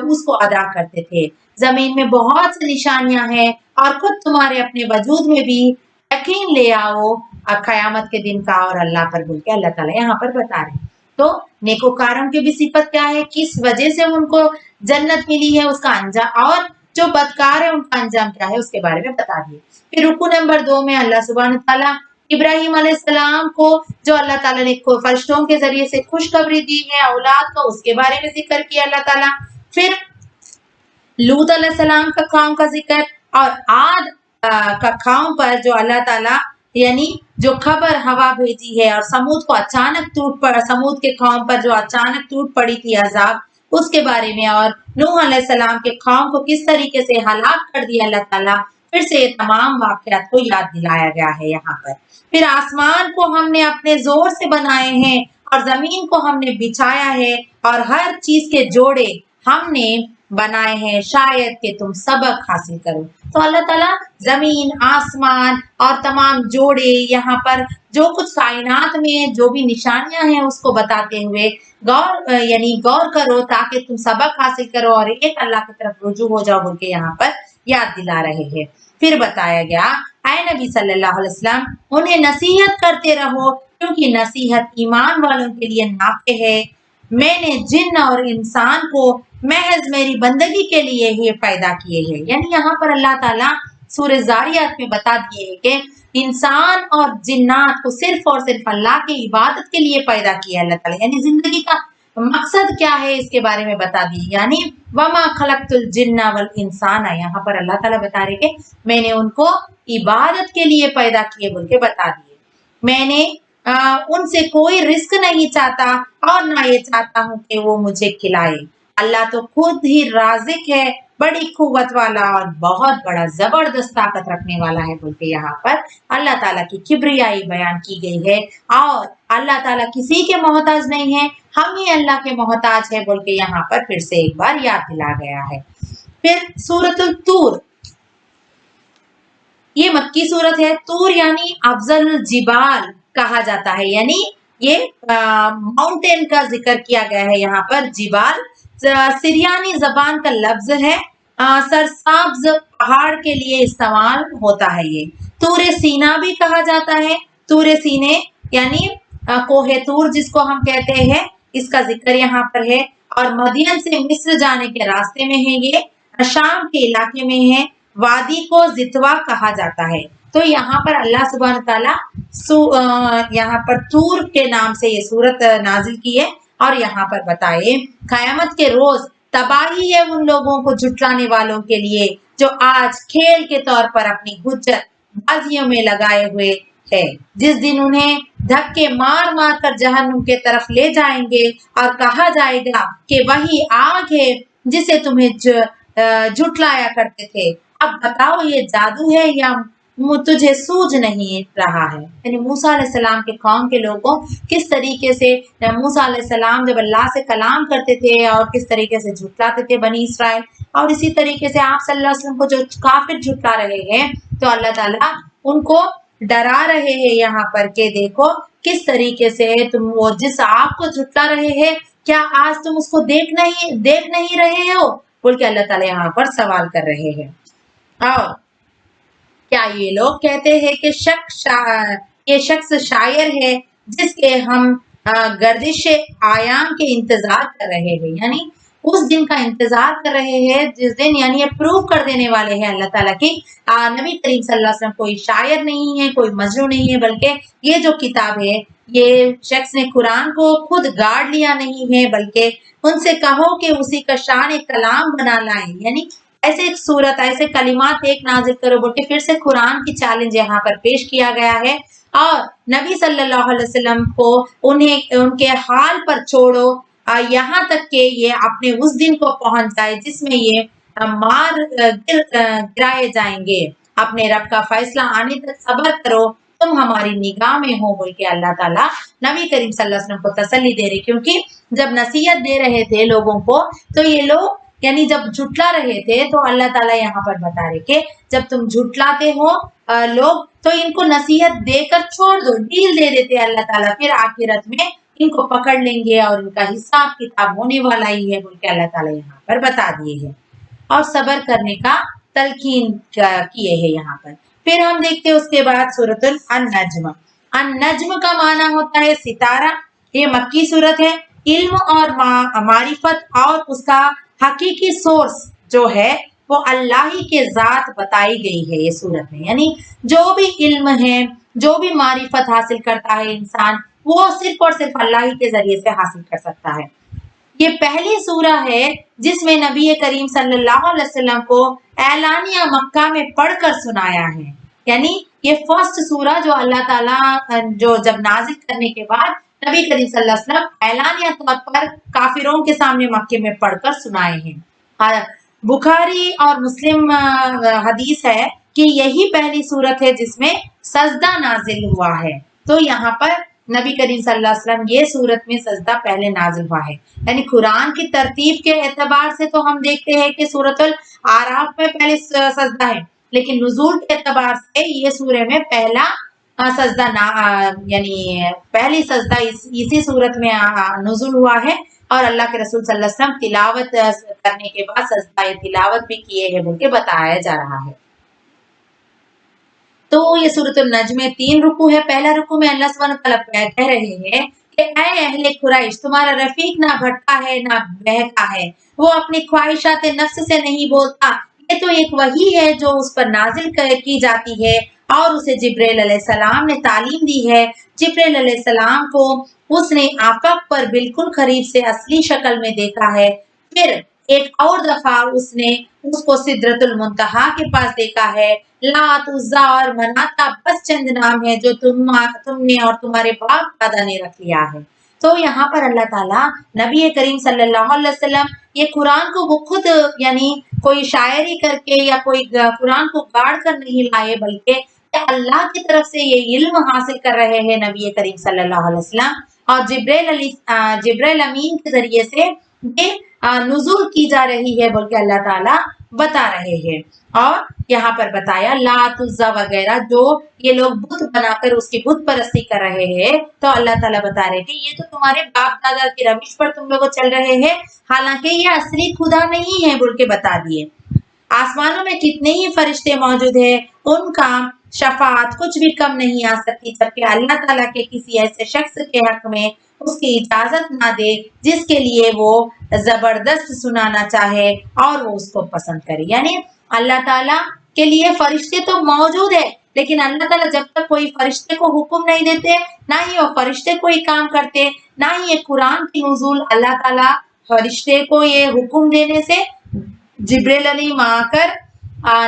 उसको अदा करते थे। जमीन में बहुत सी निशानियां हैं, और खुद तुम्हारे अपने वजूद में भी यकीन ले आओ क़यामत के दिन का और अल्लाह पर बोल के अल्लाह ताला यहाँ पर बता रहे हैं। तो नेकोकारों की भी सिफत क्या है, किस वजह से उनको जन्नत मिली है, उसका अंजाम, और जो बदकार है उनका अंजाम क्या है उसके बारे में बता दिए। फिर रुकू नंबर 2 में अल्लाह सुब्हान ताला इब्राहिम अलैहिस्सलाम को जो अल्लाह ताला ने फरिश्तों के जरिए से खुशखबरी दी है औलाद को, उसके बारे में जिक्र किया अल्लाह ताला। फिर लूत अलैहिस्सलाम का कौम का जिक्र, और आद का कौम पर जो अल्लाह ताला यानी जो खबर हवा भेजी है, और समूद को अचानक टूट पड़ा, समूद के कौम पर जो अचानक टूट पड़ी थी अजाब, उसके बारे में, और नूह अलैहिस्सलाम के कौम को किस तरीके से हलाक कर दिया अल्लाह ताला, फिर से ये तमाम वाक़यात को याद दिलाया गया है यहाँ पर। फिर आसमान को हमने अपने जोर से बनाए हैं, और जमीन को हमने बिछाया है, और हर चीज के जोड़े हमने बनाए हैं, शायद कि तुम सबक हासिल करो। तो अल्लाह ताला जमीन, आसमान और तमाम जोड़े, यहाँ पर जो कुछ कायनात में जो भी निशानियां हैं उसको बताते हुए यानी गौर करो ताकि तुम सबक हासिल करो और एक अल्लाह की तरफ रुजू हो जाओ बोल के यहाँ पर याद दिला रहे हैं। फिर बताया गया, ऐ नबी सल्लल्लाहु अलैहि वसल्लम उन्हें नसीहत करते रहो, क्योंकि नसीहत ईमान वालों के लिए नाफे है। मैंने जिन्न और इंसान को महज मेरी बंदगी के लिए ही पैदा किए हैं। यानी यहाँ पर अल्लाह ताला सूरह ज़ारियात में बता दिए है कि इंसान और जिन्नात को सिर्फ और सिर्फ अल्लाह की इबादत के लिए पैदा किया अल्लाह ताला, यानी जिंदगी का मकसद क्या है इसके बारे में बता दिए। यानी वमा खलक़तुल जिन्ना वल इंसाना, यहाँ पर अल्लाह ताला बता रहे कि मैंने उनको इबादत के लिए पैदा किए बोल के बता दिए। मैंने उनसे कोई रिस्क नहीं चाहता, और ना ये चाहता हूँ कि वो मुझे खिलाए। अल्लाह तो खुद ही राज़िक है, बड़ी कुव्वत वाला और बहुत बड़ा जबरदस्त ताकत रखने वाला है बोल के यहाँ पर अल्लाह ताला की किब्रियाई बयान की गई है। और अल्लाह ताला किसी के मोहताज नहीं है, हम ही अल्लाह के मोहताज है बोल के यहाँ पर फिर से एक बार याद दिला गया है। फिर सूरतुल तूर, ये मक्की सूरत है। तूर यानी अफजल जिबाल कहा जाता है, यानी ये माउंटेन का जिक्र किया गया है यहाँ पर। जिबाल सिरियानी जबान का लफ्ज है, सरसाब्ज पहाड़ के लिए इस्तेमाल होता है। ये तूरे सीना भी कहा जाता है, तूरे सीने यानी कोहे तूर जिसको हम कहते हैं, इसका जिक्र यहाँ पर है। और मदियन से मिस्र जाने के रास्ते में है, ये शाम के इलाके में है। वादी को जितवा कहा जाता है। तो यहाँ पर अल्लाह सुब्हान ताला यहाँ पर तूर के नाम से ये सूरत नाजिल की है। और यहाँ पर बताए कयामत के रोज तबाही है उन लोगों को झुटलाने वालों के लिए जो आज खेल के तौर पर अपनी हुज्जत बाजियों में लगाए हुए है, जिस दिन उन्हें धक्के मार मार कर जहन्नुम के तरफ ले जाएंगे और कहा जाएगा कि वही आग है जिसे तुम्हें झुटलाया करते थे। अब बताओ ये जादू है या तुझे सूझ नहीं रहा है। यानी मूसा अलैहिस्सलाम के कौम के लोगों किस तरीके से मूसा अलैहिस्सलाम जब अल्लाह से कलाम करते थे और किस तरीके से झुटलाते थे बनी इसराइल, और इसी तरीके से आप सल्लल्लाहु अलैहि वसल्लम को जो काफिर झुटला रहे हैं, तो अल्लाह ताला उनको डरा रहे हैं यहाँ पर के देखो किस तरीके से तुम वो जिस आग को झुटला रहे हैं क्या आज तुम उसको देख नहीं रहे हो, बोल के अल्लाह ताला यहाँ पर सवाल कर रहे हैं। और क्या ये लोग कहते हैं कि ये शख्स शायर है जिसके हम गर्दिश आयाम के इंतजार कर रहे हैं, यानी उस दिन का इंतजार कर रहे हैं जिस दिन यानी ये प्रूव कर देने वाले हैं अल्लाह ताला की नबी करीम सल्लल्लाहु अलैहि वसल्लम कोई शायर नहीं है, कोई मजनू नहीं है, बल्कि ये जो किताब है ये शख्स ने कुरान को खुद गाड़ लिया नहीं है, बल्कि उनसे कहो कि उसी का शान कलाम बना लाए, यानी ऐसे एक सूरत ऐसे कलिमात एक नाजिल करो बोल के फिर से कुरान की चैलेंज यहाँ पर पेश किया गया है। और नबी सल्लल्लाहु अलैहि वसल्लम को उन्हें उनके हाल पर छोड़ो यहाँ तक कि ये अपने उस दिन को पहुंच जाए जिसमें ये गिराए जाएंगे। अपने रब का फैसला आने तक सब्र करो, तुम हमारी निगाह में हो, बोल के अल्लाह ताला नबी करीम सल्लल्लाहु अलैहि वसल्लम को तसल्ली दे रहे, क्योंकि जब नसीहत दे रहे थे लोगों को तो ये लोग यानी जब झुटला रहे थे तो अल्लाह ताला यहाँ पर बता रहे कि जब तुम झुटलाते हो लोग तो इनको नसीहत देकर छोड़ दो, डील दे देते अल्लाह ताला, फिर आखिरत में इनको पकड़ लेंगे और इनका हिसाब किताब होने वाला ही है, बोल के अल्लाह ताला यहाँ पर बता दिए है और सब्र करने का तलकीन किए है यहाँ पर। फिर हम देखते हैं उसके बाद सूरतुल अन-नज्म। अन-नज्म का माना होता है सितारा। ये मक्की सूरत है। इल्म और मारिफत और उसका हकीकी सोर्स जो है वो अल्लाह ही के जात बताई गई है ये सूरत में, यानी जो भी इल्म है, जो भी मारिफत हासिल करता है इंसान, वो सिर्फ और सिर्फ अल्लाह ही के जरिए से हासिल कर सकता है। ये पहली सूरा है जिसमें नबी करीम सल्लल्लाहु अलैहि वसल्लम को ऐलानिया मक्का में पढ़कर सुनाया है, यानी ये फर्स्ट सूरा जो अल्लाह ताला जो जब नाजिल करने के बाद नबी करीम सल्लल्लाहु अलैहि वसल्लम ऐलानिया तौर पर काफिरों के सामने मक्के में पढ़कर सुनाए हैं। बुखारी और मुस्लिम हदीस है कि यही पहली सूरत है जिसमें सजदा नाजिल हुआ है। तो यहाँ पर नबी करीम सल्लल्लाहु अलैहि वसल्लम ये सूरत में सजदा पहले नाजिल हुआ है, यानी कुरान की तरतीब के एतबार से तो हम देखते हैं कि सूरतुल आराफ में पहले सजदा है, लेकिन नुज़ूल के एतबार से ये सूरे में पहला सजदा यानी पहली सजदा इसी सूरत में नुज़ूल हुआ है और अल्लाह के रसूल सल्लल्लाहु अलैहि वसल्लम तिलावत करने के बाद सजदा तिलावत भी किए हैं बोल के बताया जा रहा है। तो ये सूरतुल नज्म में 3 रुकू है। पहला रुकू में अल्लाह सुब्हानहू व तआला कह रहे हैं कि ऐ अहले कुरैश, तुम्हारा रफीक ना भटका है ना बहका है, वो अपनी ख्वाहिशात नफ्स से नहीं बोलता, ये तो एक वही है जो उस पर नाजिल की जाती है और उसे जिब्राइल अलैहिस्सलाम ने तालीम दी है। जिब्राइल अलैहिस्सलाम को उसने आफाक पर बिल्कुल करीब से असली शक्ल में देखा है। फिर एक और दफा उसने उसको सिदरतुल मुंतहा के पास देखा है। लात, उज्जा और मनाता बस चंद नाम है जो तुमने और तुम्हारे बाप दादा ने रख लिया है। तो यहाँ पर अल्लाह ताला नबी करीम सल्लल्लाहु अलैहि वसल्लम ये कुरान को वो खुद यानी कोई शायरी करके या कोई कुरान को गाड़ कर नहीं लाए, बल्कि अल्लाह की तरफ से ये इल्म हासिल कर रहे हैं नबी करीम सल्लल्लाहु अलैहि वसल्लम और जिब्राइल अमीन के जरिए से ये नुज़ूल की जा रही है बोल के अल्लाह ताला बता रहे हैं। और यहाँ पर बताया लात, उज्जा वगैरह जो ये लोग बुत बनाकर उसकी बुत परस्ती कर रहे हैं, तो अल्लाह ताला बता रहे थे ये तो तुम्हारे बाप दादा की रविश पर तुम लोग चल रहे हैं, हालांकि ये असली खुदा नहीं है बोल के बता दिए। आसमानों में कितने ही फरिश्ते मौजूद है, उनका शफात कुछ भी कम नहीं आ सकती, जबकि अल्लाह ताला के किसी ऐसे शख्स के हक में उसकी इजाजत ना दे जिसके लिए वो जबरदस्त सुनाना चाहे और वो उसको पसंद करे। यानी अल्लाह ताला के लिए फरिश्ते तो मौजूद है, लेकिन अल्लाह ताला जब तक कोई फरिश्ते को हुक्म नहीं देते, ना ही वो फरिश्ते कोई काम करते, ना ही ये कुरान की नुज़ूल अल्लाह ताला फरिश्ते को ये हुक्म देने से जिब्राइल अलैहि आकर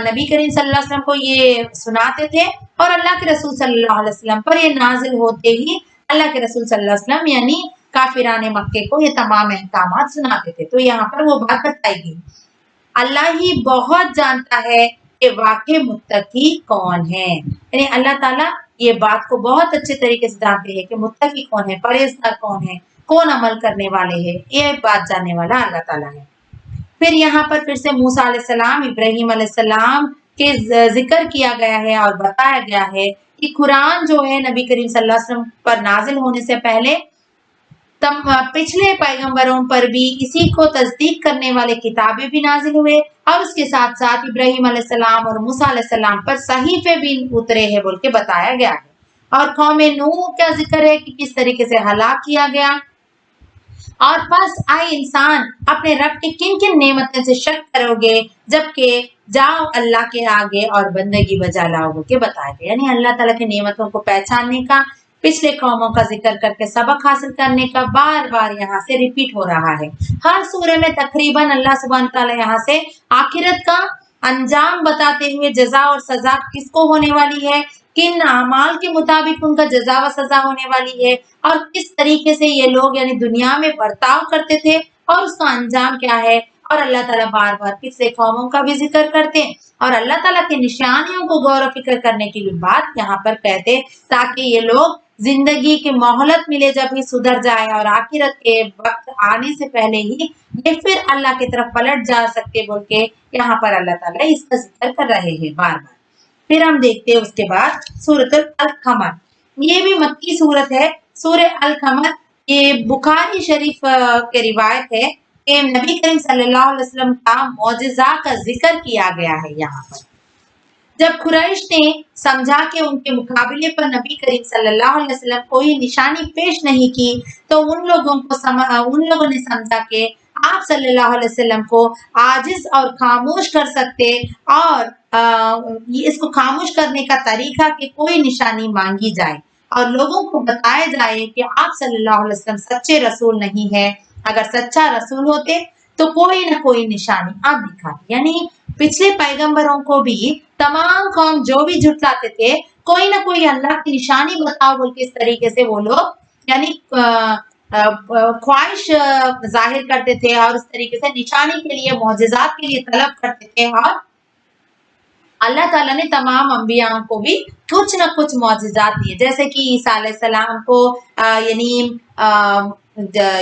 नबी करीम सल्लल्लाहु अलैहि वसल्लम को ये सुनाते थे और अल्लाह के रसूल सल्लल्लाहु अलैहि वसल्लम पर ये नाजिल होते ही अल्लाह के रसूल सल्लल्लाहु अलैहि वसल्लम यानी काफिराने मक्के को ये तमाम अहकामात सुनाते थे। तो यहाँ पर वो बात बताई गई। अल्लाह ही बहुत जानता है कि वाकई मुत्तकी कौन है, यानी अल्लाह ताला ये बात को बहुत अच्छे तरीके से जानते हैं कि मुत्तकी कौन है, परहेजगार कौन है, कौन अमल करने वाले हैं, ये बात जानने वाला अल्लाह ताला है। फिर यहाँ पर फिर से मूसा अलैहिस्सलाम, इब्राहीम अलैहिस्सलाम के जिक्र किया गया है और बताया गया है कि कुरान जो है नबी करीम सल्लल्लाहु अलैहि वसल्लम पर नाजिल होने से पहले पिछले पैगंबरों पर भी इसी को तस्दीक करने वाले किताबें भी नाजिल हुए और उसके साथ साथ इब्राहिम अलैहिस्सलाम और मूसा अलैहिस्सलाम पर सहीफे भी उतरे हैं बोल के बताया गया है। और कौम नूह का जिक्र है कि किस तरीके से हलाक किया गया। और बस आए इंसान अपने रब के किन किन नेमतों से शक करोगे जबकि जाओ अल्लाह के आगे और बंदगी बजा लाओ के बताया गया। यानी अल्लाह ताला की नेमतों को पहचानने का, पिछले कौमों का जिक्र करके सबक हासिल करने का बार बार यहाँ से रिपीट हो रहा है। हर सूरे में तकरीबन अल्लाह सुब्हान ताला यहाँ से आखिरत का अंजाम बताते हुए जजा और सजा किसको होने वाली है, किन अमाल के मुताबिक उनका जजा व सजा होने वाली है और किस तरीके से ये लोग यानी दुनिया में बर्ताव करते थे और उसका अंजाम क्या है। और अल्लाह ताला बार बार पिछले कौमों का भी जिक्र करते हैं और अल्लाह ताला की निशानियों को गौर व फिक्र करने की भी बात यहाँ पर कहते, ताकि ये लोग जिंदगी की मोहलत मिले जब ही सुधर जाए और आखिरत के वक्त आने से पहले ही ये फिर अल्लाह की तरफ पलट जा सकते बोल के यहाँ पर अल्लाह ताला इसका जिक्र कर रहे हैं बार बार। फिर हम देखते हैं उसके बाद सूरत अल कमर, ये भी मक्की सूरत है। सूरह अल कमर ये बुखारी शरीफ के रिवायत है कि नबी करीम सल्लल्लाहु अलैहि वसल्लम का मौजिजा का जिक्र किया गया है। यहाँ पर जब कुरैश ने समझा कि उनके मुकाबले पर नबी करीम सल्लल्लाहु अलैहि वसल्लम कोई निशानी पेश नहीं की तो उन लोगों ने समझा कि आप सल्लल्लाहु अलैहि वसल्लम को आजिज और खामोश कर सकते और इसको खामोश करने का तरीका कि कोई निशानी मांगी जाए और लोगों को बताया जाए कि आप सल्लल्लाहु अलैहि वसल्लम सच्चे रसूल नहीं है। अगर सच्चा रसूल होते तो कोई ना कोई निशानी आप दिखाते। यानी पिछले पैगंबरों को भी तमाम कौम जो भी झुटलाते थे कोई ना कोई अल्लाह की निशानी बताओ बोल के इस तरीके से वो लोग यानी ख्वाहिश जाहिर करते थे और उस तरीके से निशानी के लिए मौजिजात के लिए तलब करते थे। और अल्लाह ताला ने तमाम अंबियाओं को भी कुछ न कुछ मौजिजात दिए, जैसे कि ईसा अलैहिस्सलाम को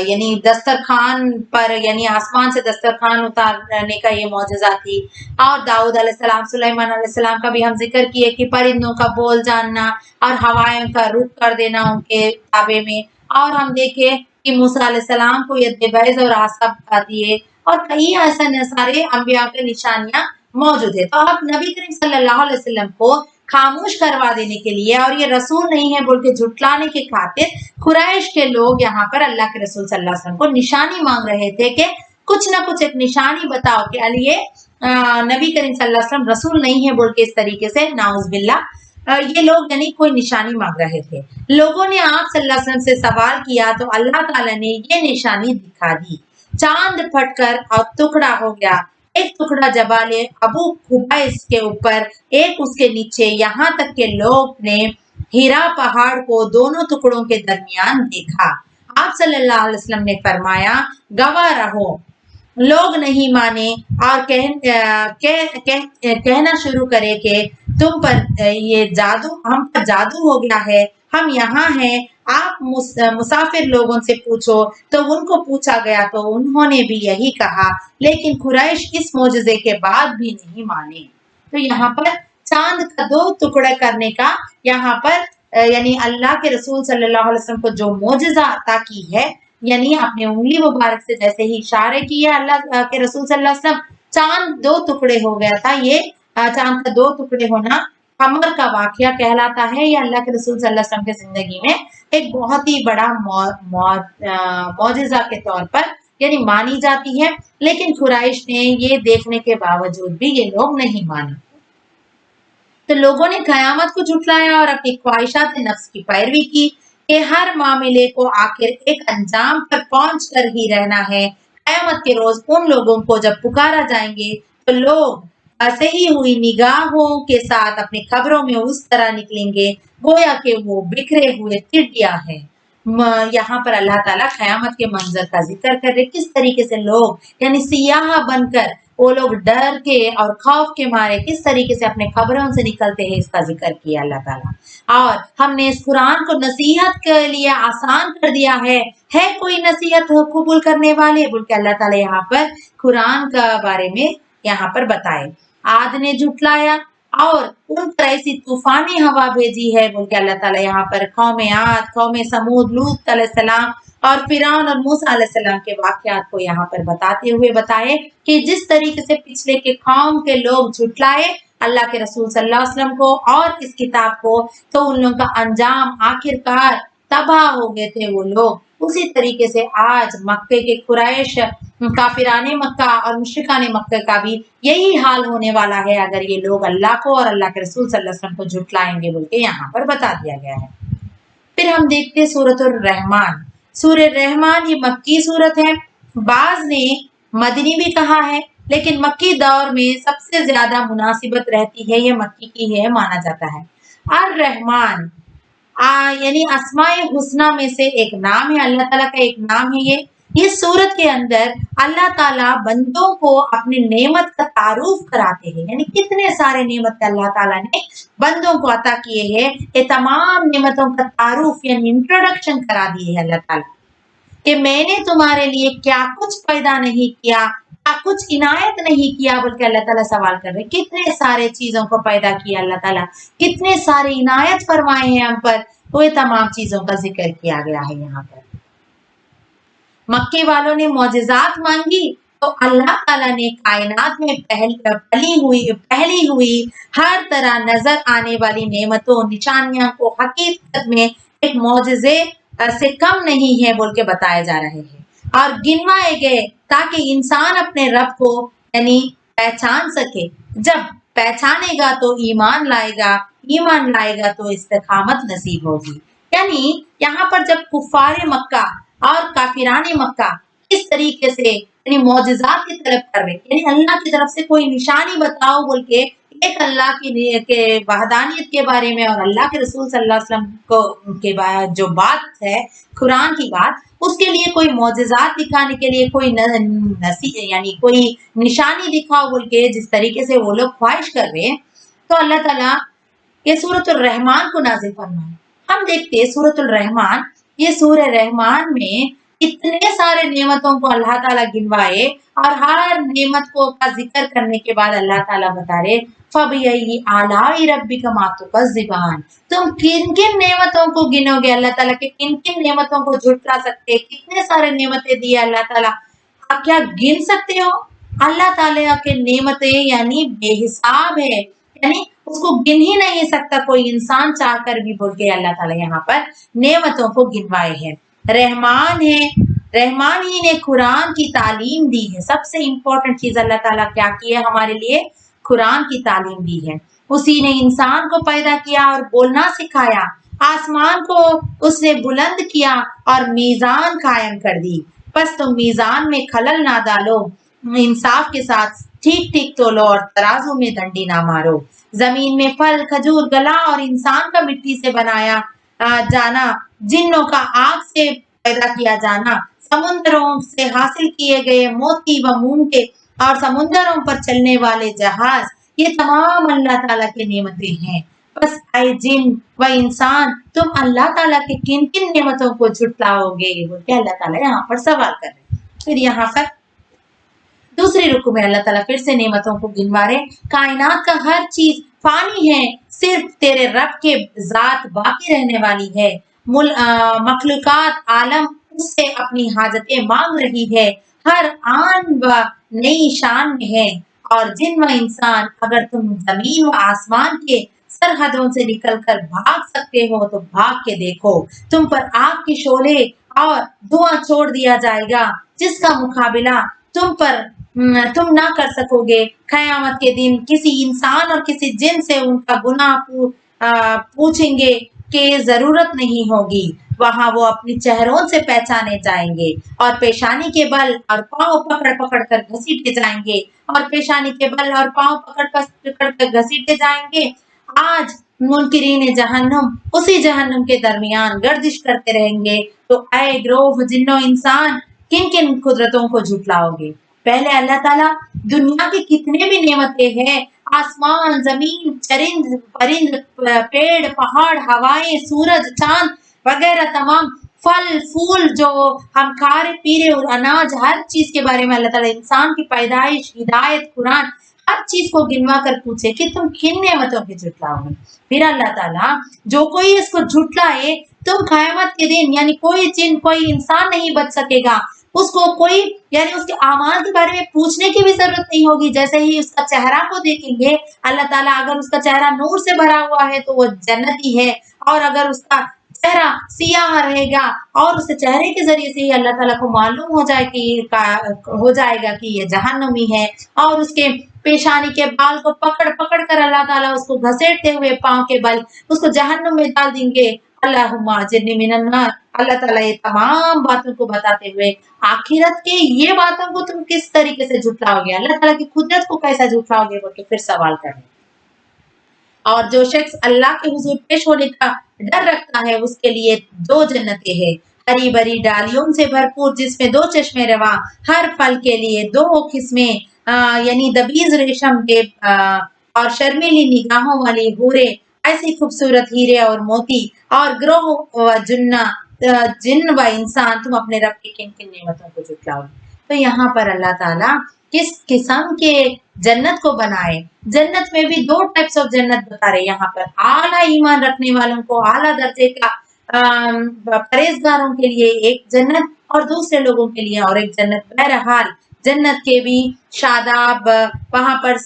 यानी दस्तरखान पर यानी आसमान से दस्तरखान उतारने का ये मौजज़ा थी। और दाऊद अलैहिस्सलाम, सुलेमान अलैहिस्सलाम का भी हम जिक्र किए कि परिंदों का बोल जानना और हवाओं का रुख कर देना उनके ताबे में। और हम देखे कि मूसा अलैहिस्सलाम को यद बैज़ और आसा दिए और कई ऐसे सारे अंबिया के निशानियां मौजूद है। तो अब नबी करीम सल्लल्लाहु अलैहि वसल्लम को खामोश करवा देने के लिए और ये रसूल नहीं है बोल के झुटलाने के खातिर कुरैश के लोग यहाँ पर अल्लाह के रसूल सल्लल्लाहु अलैहि वसल्लम को निशानी मांग रहे थे कि कुछ ना कुछ एक निशानी बताओ कि ये नबी करीम सल्लल्लाहु अलैहि वसल्लम रसूल नहीं है बोल के इस तरीके से नाउज़ बिल्लाह ये लोग यानी कोई निशानी मांग रहे थे। लोगों ने आप सल्लल्लाहु अलैहि वसल्लम से सवाल किया तो अल्लाह ताला ने ये निशानी दिखा दी, चांद फटकर और टुकड़ा हो गया, एक टुकड़ा जबाले अबू खुबैस के ऊपर, एक उसके नीचे, यहाँ तक के लोग ने हीरा पहाड़ को दोनों टुकड़ों के दरमियान देखा। आप सल्लल्लाहु अलैहि वसल्लम ने फरमाया, गवाह रहो। लोग नहीं माने और कहना शुरू करे कि तुम पर ये जादू, हम पर जादू हो गया है, हम यहाँ हैं, आप मुसाफिर लोगों से पूछो। तो उनको पूछा गया तो उन्होंने भी यही कहा, लेकिन कुरैश इस मौजज़े के बाद भी नहीं माने। तो यहाँ पर चांद का 2 टुकड़े करने का यहाँ पर यानी अल्लाह के रसूल सल्लल्लाहु अलैहि वसल्लम को जो मौजज़ा अता की है, यानी अपने उंगली मुबारक से जैसे ही इशारे किए अल्लाह के रसूल सल्लल्लाहु अलैहि वसल्लम, चांद 2 टुकड़े हो गया था। ये चांद का 2 टुकड़े होना कमर का वाकया कहलाता है। ये अल्लाह के रसूल सल्लल्लाहु अलैहि वसल्लम की जिंदगी में एक बहुत ही बड़ा मौजज़ा के तौर पर यानी मानी जाती है, लेकिन कुरैश ने ये देखने के बावजूद भी ये लोग नहीं माने। तो लोगों ने कयामत को झुटलाया और अपनी ख्वाहिशात नफ्स की पैरवी की कि हर मामले को आखिर एक अंजाम पर पहुंच कर ही रहना है। कयामत के रोज उन लोगों को जब पुकारा जाएंगे तो लोग सही हुई निगाहों के साथ अपनी खबरों में उस तरह निकलेंगे गोया कि वो बिखरे हुए टिड्डियां हैं। यहाँ पर अल्लाह ताला कयामत के मंजर का जिक्र कर रहे, किस तरीके से लोग यानी सियाह बनकर वो लोग डर के और खौफ के मारे किस तरीके से अपने खबरों से निकलते हैं, इसका जिक्र किया अल्लाह ताला। और हमने इस कुरान को नसीहत के लिए आसान कर दिया है कोई नसीहत कबूल करने वाले बोल के अल्लाह ताला यहाँ पर कुरान का बारे में यहाँ पर बताए। आद ने झुटलाया और उन पर ऐसी तूफानी हवा भेजी है बोल के अल्लाह ताला यहाँ पर कौम आद, कौम समूद, लूत अलैहिस्सलाम और फिरौन और मूसा अलैहिस्सलाम के वाकयात को यहाँ पर बताते हुए बताए कि जिस तरीके से पिछले के कौम के लोग झुटलाए अल्लाह के रसूल सल्लल्लाहु अलैहि वसल्लम को और इस किताब को, तो उन लोगों का अंजाम आखिरकार तबाह हो गए थे वो लोग। उसी तरीके से आज मक्के के कुरैश, काफिराने मक्का और मुशरिकाने मक्का का भी यही हाल होने वाला है अगर ये लोग अल्लाह को और अल्लाह के रसूल सल्लल्लाहु अलैहि वसल्लम को झुटलाएंगे बोल के यहाँ पर बता दिया गया है। फिर हम देखते हैं सूरतुर रहमान। सूरह रहमान ये मक्की सूरत है, बाज ने मदनी भी कहा है, लेकिन मक्की दौर में सबसे ज्यादा मुनासिबत रहती है ये मक्की की है माना जाता है। और रहमान यानी अस्माए हुस्ना में से एक नाम है, अल्लाह ताला का एक नाम है ये। इस सूरत के अंदर अल्लाह ताला बंदों को अपनी नेमत का तारुफ कराते हैं, यानी कितने सारे नेमत अल्लाह ताला ने बंदों को अता किए हैं। ये तमाम नेमतों का तारुफ यानी इंट्रोडक्शन करा दिए है अल्लाह ताला कि मैंने तुम्हारे लिए क्या कुछ पैदा नहीं किया, क्या कुछ इनायत नहीं किया बोल के अल्लाह ताला सवाल कर रहे। कितने सारे चीजों को पैदा किया अल्लाह ताला, कितने सारे इनायत फरमाए हैं हम पर, तो ये तमाम चीजों का जिक्र किया गया है यहाँ पर। मक्के वालों ने मौजिज़ात मांगी तो अल्लाह ताला ने कायनात में पहली हुई हर तरह नजर आने वाली नेमतों निशानियों को हकीकत में एक मौजिज़े से कम नहीं है बोल के बताए जा रहे हैं और गिनवाए गए ताकि इंसान अपने रब को यानी पहचान सके। जब पहचानेगा तो ईमान लाएगा, ईमान लाएगा तो इस्तिकामत नसीब होगी। यानी यहाँ पर जब कुफारे मक्का और काफिराने मक्का इस तरीके से यानी मौजिज़ात की तरफ कर रहे, यानी अल्लाह की तरफ से कोई निशानी बताओ बोल के एक अल्लाह के वहदानियत के बारे में और अल्लाह के रसूल सल्लल्लाहु अलैहि वसल्लम को के जो बात है कुरान की बात, उसके लिए कोई मौजिज़ात दिखाने के लिए कोई यानी कोई निशानी दिखाओ बोल के जिस तरीके से वो लोग ख्वाहिश कर रहे हैं, तो अल्लाह ताला ये सूरतुल रहमान को नाज़िल फरमाए। हम देखते हैं सूरतुल रहमान, ये सूरह रहमान में इतने सारे नेमतों को अल्लाह ताला गिनवाए और हर नेमत को का जिक्र करने के बाद अल्लाह ताला बता रहे फबिय्यि आलाई रब्बिका मा तुकज़्ज़िबान, तुम किन किन नेमतों को गिनोगे, अल्लाह ताला के किन किन नेमतों को झुटला सकते, कितने सारे नेमतें दी अल्लाह ताला, आप क्या गिन सकते हो? अल्लाह ताला के नेमतें यानी बेहिसाब है, यानी उसको गिन ही नहीं सकता कोई इंसान चाहकर भी बोल के अल्लाह ताला यहाँ पर नेमतों को गिनवाए हैं। रहमान है, रहमान ही ने कुरान की तालीम दी है। सबसे इम्पोर्टेंट चीज अल्लाह ताला क्या की है हमारे लिए, कुरान की तालीम दी है। उसी ने इंसान को पैदा किया और बोलना सिखाया, आसमान को उसने बुलंद किया और मीजान कायम कर दी, बस तुम मीजान में खलल ना डालो, इंसाफ के साथ ठीक ठीक तोलो और तराजू में डंडी ना मारो। जमीन में फल खजूर गला और इंसान का मिट्टी से बनाया जाना, जिन्नों का आग से पैदा किया जाना, समुद्रों से हासिल किए गए मोती व मूंग के और समुद्रों पर चलने वाले जहाज, ये तमाम अल्लाह ताला की नेमतें हैं। बस आए जिन व इंसान, तुम अल्लाह ताला के किन किन नेमतों को झुटलाओगे, बोल के अल्लाह ताला यहाँ पर सवाल कर रहे हैं। फिर यहाँ पर दूसरी रुकू में अल्लाह ताला फिर से नेमतों को गिनवा रहे, कायनात का हर चीज फानी है, सिर्फ तेरे रब के जात बाकी रहने वाली है। मखलूकात आलम उससे अपनी हाजतें मांग रही है, हर आन व नई शान में है। और जिन व इंसान, अगर तुम जमीन व आसमान के सरहदों से निकलकर भाग सकते हो तो भाग के देखो, तुम पर आग के शोले और धुआं छोड़ दिया जाएगा जिसका मुकाबला तुम ना कर सकोगे। कयामत के दिन किसी इंसान और किसी जिन से उनका गुनाह पूछेंगे कि जरूरत नहीं होगी, वहां वो अपनी चेहरों से पहचाने जाएंगे और पेशानी के बल और पांव पकड़ पकड़ कर घसीटे जाएंगे, और पेशानी के बल और पांव पकड़ पकड़ कर घसीटे जाएंगे। आज मुनकिरीन जहन्नुम उसी जहन्नुम के दरमियान गर्दिश करते रहेंगे। तो ऐ ग्रोह जिन्नो इंसान, किन किन कुदरतों को झुटलाओगे? पहले अल्लाह ताला दुनिया की कितने भी नेमतें हैं, आसमान जमीन चरिंद परिंद पेड़ पहाड़ हवाएं सूरज चांद वगैरह तमाम फल फूल जो हम खा रहे पी रहे और अनाज, हर चीज के बारे में अल्लाह ताला, इंसान की पैदाइश हिदायत कुरान, हर चीज को गिनवा कर पूछे कि तुम किन नेमतों के झुटलाओगे। फिर अल्लाह ताला जो कोई इसको झुटलाए तुम क़यामत के दिन यानी कोई जिन कोई इंसान नहीं बच सकेगा, उसको कोई यानी उसके आमाल के बारे में पूछने की भी जरूरत नहीं होगी। जैसे ही उसका चेहरा को देखेंगे अल्लाह ताला, अगर उसका चेहरा नूर से भरा हुआ है तो वो जन्नती है, और अगर उसका चेहरा सियाह रहेगा और उसके चेहरे के जरिए से ही अल्लाह ताला को मालूम हो जाएगा कि ये जहन्नमी है, और उसके पेशानी के बाल को पकड़ पकड़ कर अल्लाह ताला उसको घसेटते हुए पांव के बल उसको जहन्नुम में डाल देंगे। अल्लाहुम्मा अजिरनी मिनन नार। अल्लाह ताला ये तमाम बातों को बताते हुए आखिरत के ये बातों को तुम किस तरीके से झुटलाओगे, अल्लाह ताला की कुदरत को कैसा झुटलाओगे बोल के फिर सवाल कर रहे। और जो शख्स अल्लाह के हुजूर पेश होने का डर रखता है उसके लिए दो जन्नतें हैं, हरी भरी डालियों से भरपूर जिसमें दो चश्मे रवा, हर फल के लिए दो किस्में यानी दबीज रेशम के और शर्मीली निगाहों वाली हूरे, ऐसी खूबसूरत हीरे और मोती और ग्रोह व जिन्न व इंसान, तुम अपने रब की किन किन नेमतों को झुटलाओगे। तो यहाँ पर अल्लाह ताला किस किस्म के जन्नत को बनाए, जन्नत में भी दो टाइप्स ऑफ जन्नत बता रहे। यहाँ पर आला ईमान रखने वालों को, आला दर्जे का परहेजगारों के लिए एक जन्नत और दूसरे लोगों के लिए और एक जन्नत। बहरहाल जन्नत के भी शादाब, वहां पर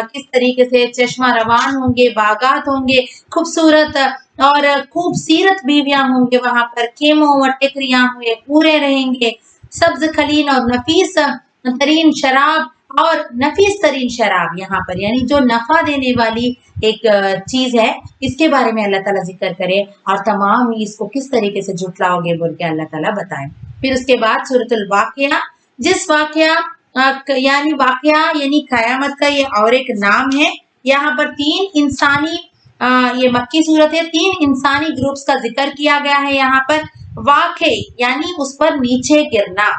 किस तरीके से चश्मा रवान होंगे, बागात होंगे, खूबसूरत और खूबसीरत बीवियां होंगे, वहां पर खेमों व टेकरियां हुए पूरे रहेंगे, सब्ज खलीन और नफीस तरीन शराब और नफीस तरीन शराब, यहाँ पर यानी जो नफा देने वाली एक चीज है, इसके बारे में अल्लाह ताला जिक्र करे और तमाम इसको किस तरीके से झुटलाओगे बोल के अल्लाह ताला बताए। फिर उसके बाद सूरतुल वाक़िया, जिस वाक़िया यानी क़यामत का ये और एक नाम है। यहाँ पर तीन इंसानी ये मक्की सूरत है, तीन इंसानी ग्रुप्स का जिक्र किया गया है। यहाँ पर वाक़े यानी उस पर नीचे गिरना,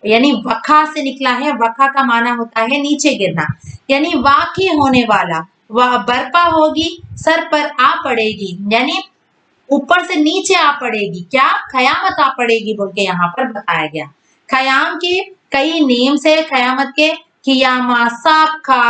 यानी वखा से निकला है, वखा का माना होता है नीचे गिरना, यानी वाक़ई होने वाला, वह बर्पा होगी, सर पर आ पड़ेगी, यानी ऊपर से नीचे आ पड़ेगी, क्या क़यामत आ पड़ेगी बोल के यहाँ पर बताया गया। क़याम के कई नेम से क़यामत के, कियामा, साखा,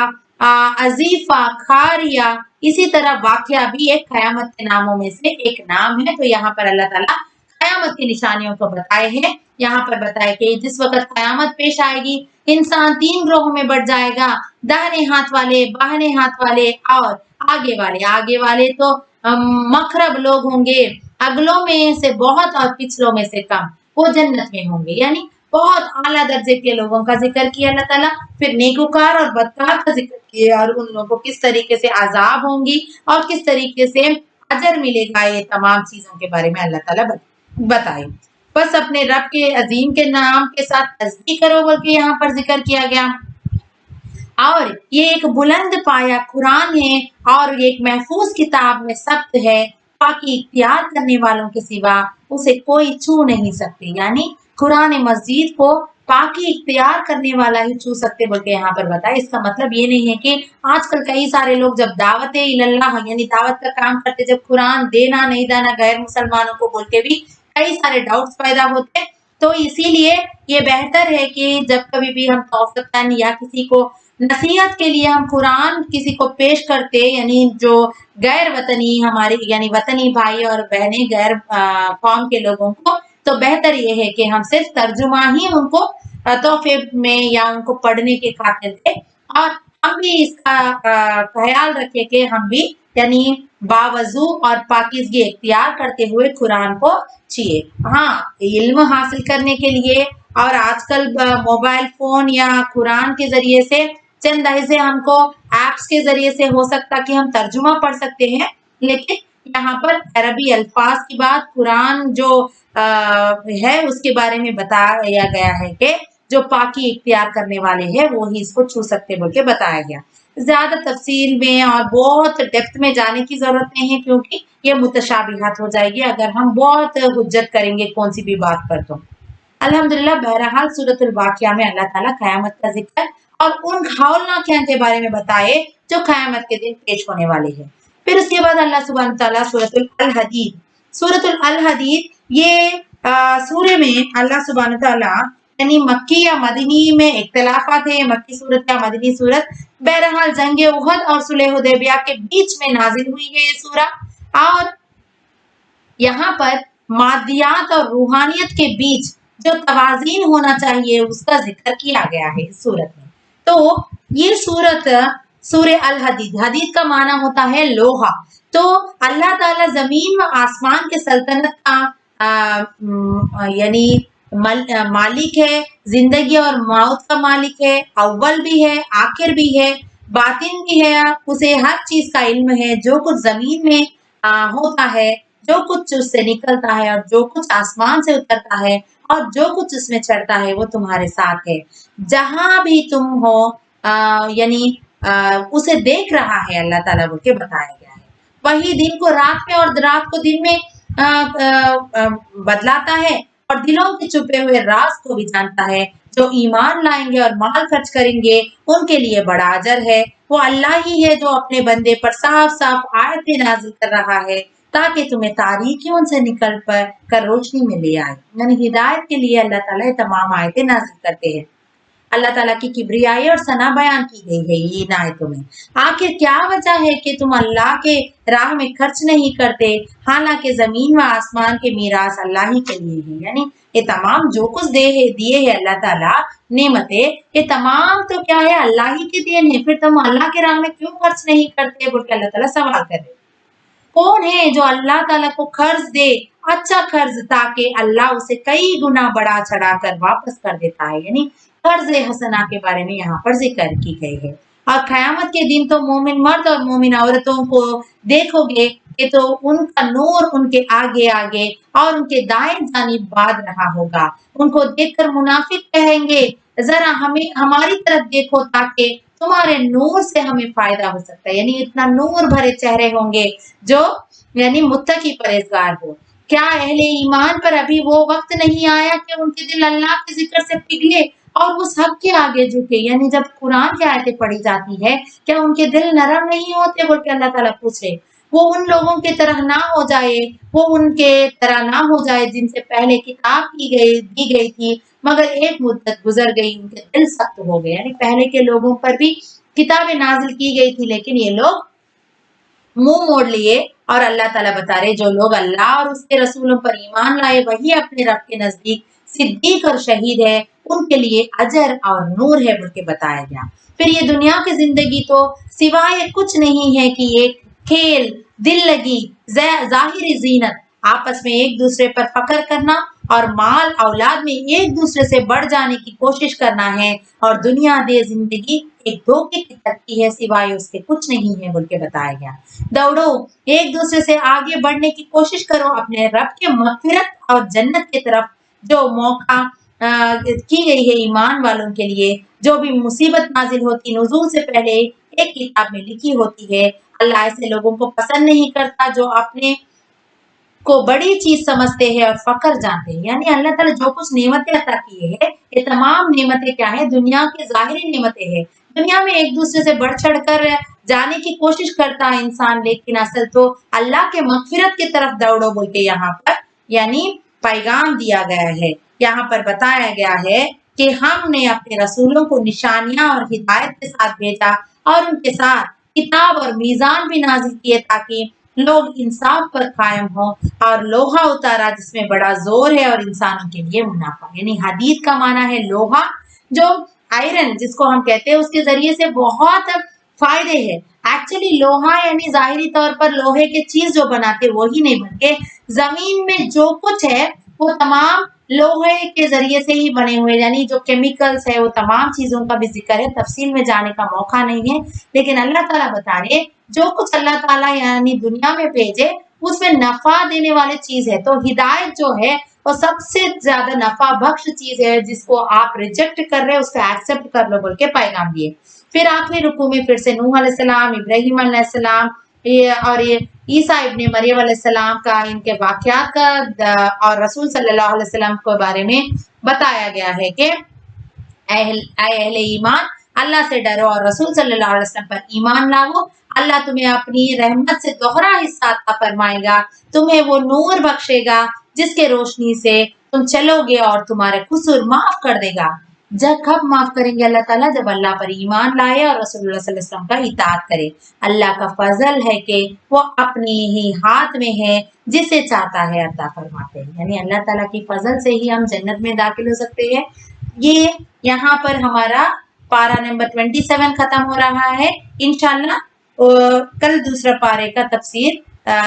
अजीफा, खारिया, इसी तरह वाक़िया भी एक क़यामत के नामों में से एक नाम है। तो यहाँ पर अल्लाह ताला क़यामत की निशानियों को बताए हैं। यहाँ पर बताए कि जिस वक्त क़यामत पेश आएगी इंसान तीन ग्रोहों में बढ़ जाएगा, दाहिने हाथ वाले, बाहिने हाथ वाले और आगे वाले। आगे वाले तो मखरब लोग होंगे, अगलों में से बहुत और पिछलों में से कम, वो जन्नत में होंगे, यानी बहुत आला दर्जे के लोगों का जिक्र किया अल्लाह ताला। फिर नेकोकार और बदकार का जिक्र किया और उन लोगों को किस तरीके से आजाब होंगी और किस तरीके से अजर मिलेगा, ये तमाम चीजों के बारे में अल्लाह ताला बताए। बस अपने रब के अजीम के नाम के साथ तस्दीक करो बोल के यहाँ पर जिक्र किया गया। और ये एक बुलंद पाया कुरान है और एक महफूज किताब में सब्त है, पाकी इख्तियार करने वालों के सिवा उसे कोई छू नहीं सकते, यानी कुरान मजीद को पाकी इख्तियार करने वाला ही छू सकते बोल के यहाँ पर बताया। इसका मतलब ये नहीं है कि आजकल कई सारे लोग जब दावत इल्लल्लाह यानी दावत का काम करते, जब कुरान देना नहीं देना गैर मुसलमानों को बोल के भी कई सारे डाउट्स पैदा होते हैं। तो इसीलिए ये बेहतर है कि जब कभी भी हम तौफीकन या किसी को नसीहत के लिए हम कुरान किसी को पेश करते, यानी जो गैर वतनी हमारे यानी वतनी भाई और बहनें गैर कौम के लोगों को, तो बेहतर ये है कि हम सिर्फ तर्जुमा ही उनको तोहफे में या उनको पढ़ने के खातिर दे, और हम भी इसका ख्याल रखें कि हम भी यानी बावजू और पाकीज़गी इख्तियार करते हुए कुरान को छिए। हाँ, इल्म हासिल करने के लिए और आजकल मोबाइल फोन या कुरान के जरिए से चंद ऐसे हमको एप्स के जरिए से हो सकता कि हम तर्जुमा पढ़ सकते हैं, लेकिन यहाँ पर अरबी अल्फाज की बात कुरान जो है उसके बारे में बताया गया है कि जो पाकी इख्तियार करने वाले हैं वो ही इसको छू सकते बोल के बताया गया। ज्यादा तफसील में और बहुत डेप्थ में जाने की जरूरत नहीं है, क्योंकि ये मुतशाबिहात हो जाएगी अगर हम बहुत हुज्जत करेंगे कौन सी भी बात पर। तो अल्हम्दुलिल्लाह, बहरहाल सूरतुल वाक़िया में अल्लाह ताला क़यामत का जिक्र और उन हौलनाकियों के बारे में बताए जो क़यामत के दिन पेश होने वाली है। फिर उसके बाद अल्लाह सुब्हानहू तआला सूरतुल अल हदीद, सूरतुल अल हदीद ये सूरे में अल्लाह सुब्हानहू तआला यानी मक्की या मदनी में इख्तलाफात है, मक्की सूरत या मदनी सूरत। बहरहाल जंग उहद और सुलह हुदैबिया के बीच में नाजिल हुई है ये सूरा, और यहाँ पर मादियात और रूहानियत के बीच जो तवाज़ीन होना चाहिए उसका जिक्र किया गया है इस सूरत में। तो ये सूरत सूरे अल हदीद, हदीद का माना होता है लोहा। तो अल्लाह ताला जमीन व आसमान के सल्तनत का यानी मालिक है, जिंदगी और मौत का मालिक है, अव्वल भी है, आखिर भी है, बातिन भी है, उसे हर चीज का इल्म है। जो कुछ जमीन में होता है, जो कुछ उससे निकलता है और जो कुछ आसमान से उतरता है और जो कुछ उसमें चढ़ता है वो तुम्हारे साथ है, जहां भी तुम हो यानी उसे देख रहा है अल्लाह ताला बोल के बताया गया है। वही दिन को रात में और रात को दिन में बदलाता है और दिलों के छुपे हुए राज को भी जानता है। जो ईमान लाएंगे और माल खर्च करेंगे उनके लिए बड़ा अजर है। वो अल्लाह ही है जो अपने बंदे पर साफ साफ आयतें नाजिल कर रहा है ताकि तुम्हें तारीकियों से निकल कर रोशनी में ले आए। यानी हिदायत के लिए अल्लाह ताला ये तमाम आयतें नाजिल करते हैं। अल्लाह ताला की किब्रियाई और सना बयान की गई है इन आयतों में। आखिर क्या वजह है कि तुम अल्लाह के राह में खर्च नहीं करते, हालांकि जमीन व आसमान के मीरास अल्लाह ही के लिए है। यानी ये तमाम जो कुछ दिए है अल्लाह ताला नेमतें, ये तमाम तो क्या है अल्लाह ही के देन है। फिर तुम अल्लाह के राह में क्यों खर्च नहीं करते बोल के अल्लाह ताला सवाल कर रहे। कौन है जो अल्लाह ताला को कर्ज दे, अच्छा कर्ज, ताकि अल्लाह उसे कई गुना बढ़ा चढ़ा कर वापस कर देता है। यानी कर्ज हसना के बारे में यहाँ पर जिक्र की गई है। और क़यामत के दिन तो मोमिन मर्द और मोमिन औरतों को देखोगे कि तो उनका नूर उनके आगे आगे और उनके दाएं जानिब बाद रहा होगा। उनको देखकर मुनाफिक कहेंगे जरा हमें हमारी तरफ देखो ताकि तुम्हारे नूर से हमें फायदा हो सकता है। यानी इतना नूर भरे चेहरे होंगे जो यानी मुत्तकी परहेजगार हो। क्या अहले ईमान पर अभी वो वक्त नहीं आया कि उनके दिल अल्लाह के जिक्र से पिघले और उस हक के आगे झुके। यानी जब कुरान की आयतें पढ़ी जाती है क्या उनके दिल नरम नहीं होते बोल के अल्लाह ताला पूछे। वो उन लोगों की तरह ना हो जाए, वो उनके तरह ना हो जाए जिनसे पहले किताब दी गई थी मगर एक मुद्दत गुजर गई, उनके दिल सख्त हो गए। यानी पहले के लोगों पर भी किताबें नाजिल की गई थी लेकिन ये लोग मुंह मोड़ लिए। और अल्लाह ताला बता रहे जो लोग अल्लाह और उसके रसूलों पर ईमान लाए वही अपने रब के नजदीक सिद्दीक और शहीद है, उनके लिए अजर और नूर है बोल के बताया गया। फिर ये दुनिया की जिंदगी तो सिवाय कुछ नहीं है कि एक खेल, दिल लगी, जाहिरी जीनत, आपस में एक दूसरे पर फख्र करना और माल औलाद में एक दूसरे से बढ़ जाने की कोशिश करना है। और दुनिया दे जिंदगी एक धोखे की तरक्की है, सिवाय उसके कुछ नहीं है बोल के बताया गया। दौड़ो, एक दूसरे से आगे बढ़ने की कोशिश करो अपने रब के मगफिरत और जन्नत की तरफ, जो मौका की गई है ईमान वालों के लिए। जो भी मुसीबत नाजिल होती नुज़ूल से पहले एक किताब में लिखी होती है। अल्लाह ऐसे लोगों को पसंद नहीं करता जो अपने को बड़ी चीज समझते हैं और फख्र जानते हैं। यानी अल्लाह ताला जो कुछ नेमतें अता किए हैं ये तमाम नेमतें क्या है, दुनिया की जाहिरी नेमतें हैं। दुनिया में एक दूसरे से बढ़ चढ़ कर जाने की कोशिश करता है इंसान, लेकिन असल तो अल्लाह के मगफिरत की तरफ दौड़ो बोल के यहाँ पर यानी पैगाम दिया गया है। यहाँ पर बताया गया है कि हमने अपने रसूलों को निशानियां और हिदायत के साथ भेजा और उनके साथ किताब और मीजान भी नाजिल किए ताकि लोग इंसाफ पर कायम हो, और लोहा उतारा जिसमें बड़ा जोर है और इंसानों के लिए मुनाफा। यानी हदीद का माना है लोहा, जो आयरन जिसको हम कहते हैं उसके जरिए से बहुत फायदे हैं। एक्चुअली लोहा यानी जाहिरी तौर पर लोहे के चीज जो बनाते वो ही नहीं, बल्कि जमीन में जो कुछ है वो तमाम लोहे के जरिए से ही बने हुए, यानी जो केमिकल्स है वो तमाम चीजों का भी जिक्र है, तफसील में जाने का मौका नहीं है। लेकिन अल्लाह ताला बता रहे जो कुछ अल्लाह ताला यानी दुनिया में भेजे उसमें नफा देने वाली चीज है। तो हिदायत जो है वो सबसे ज्यादा नफा बख्श चीज है, जिसको आप रिजेक्ट कर रहे हो उसको एक्सेप्ट कर लो बोल के पैगाम दिए। फिर आखिरी रुकू में फिर से नूह अलैहिस्सलाम, इब्राहिम अलैहिस्सलाम और ये ईसा इब्ने मरियम अलैहिस्सलाम का इनके वाकयात का और रसूल सल्लल्लाहु अलैहि वसल्लम के बारे में बताया गया है कि अहले ईमान अल्लाह से डरो और रसूल सल्लल्लाहु अलैहि वसल्लम पर ईमान लाओ। اللہ तुम्हें अपनी रहमत से दोहरा हिस्सा अता फरमाएगा, तुम्हें वो नूर बख्शेगा जिसके रोशनी से तुम चलोगे और तुम्हारे कसूर माफ कर देगा। जब कब माफ करेंगे अल्लाह ताला? जब अल्लाह पर ईमान लाए और रसूलुल्लाह सल्लल्लाहु अलैहि वसल्लम का इताअत करे। अल्लाह का फजल है कि वो अपनी ही हाथ में है, जिसे चाहता है अता फरमाते हैं। यानी अल्लाह ताला की फजल से ही हम जन्नत में दाखिल हो सकते हैं। ये यहाँ पर हमारा पारा नंबर 27 खत्म हो रहा है। इंशाल्लाह कल दूसरा पारे का तफसीर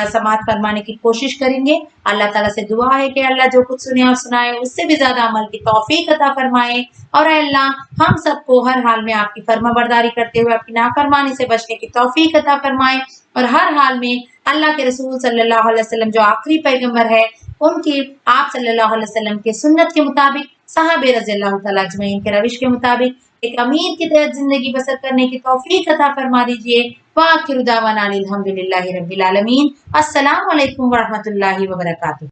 समात फरमाने की कोशिश करेंगे। अल्लाह ताला से दुआ है कि अल्लाह जो कुछ सुने और सुनाए उससे भी ज्यादा अमल की तौफीक अता फरमाए, और अल्लाह हम सबको हर हाल में आपकी फर्माबरदारी करते हुए अपनी नाफरमानी से बचने की तौफीक अता फरमाए, और हर हाल में अल्लाह के रसूल सल्लल्लाहु अलैहि वसल्लम जो आखिरी पैगंबर है उनकी आप सल्लल्लाहु अलैहि वसल्लम के सुन्नत के मुताबिक, सहाबे रज़ियल्लाहु तआला अजमईन के रविश के मुताबिक एक अमीर की तहत जिंदगी बसर करने की तौफीक अता फरमा दीजिए। वाखिरु दावाना अनिल हम्दुलिल्लाहि रब्बिल आलमीन। अस्सलामु अलैकुम व रहमतुल्लाहि व बरकातुहू।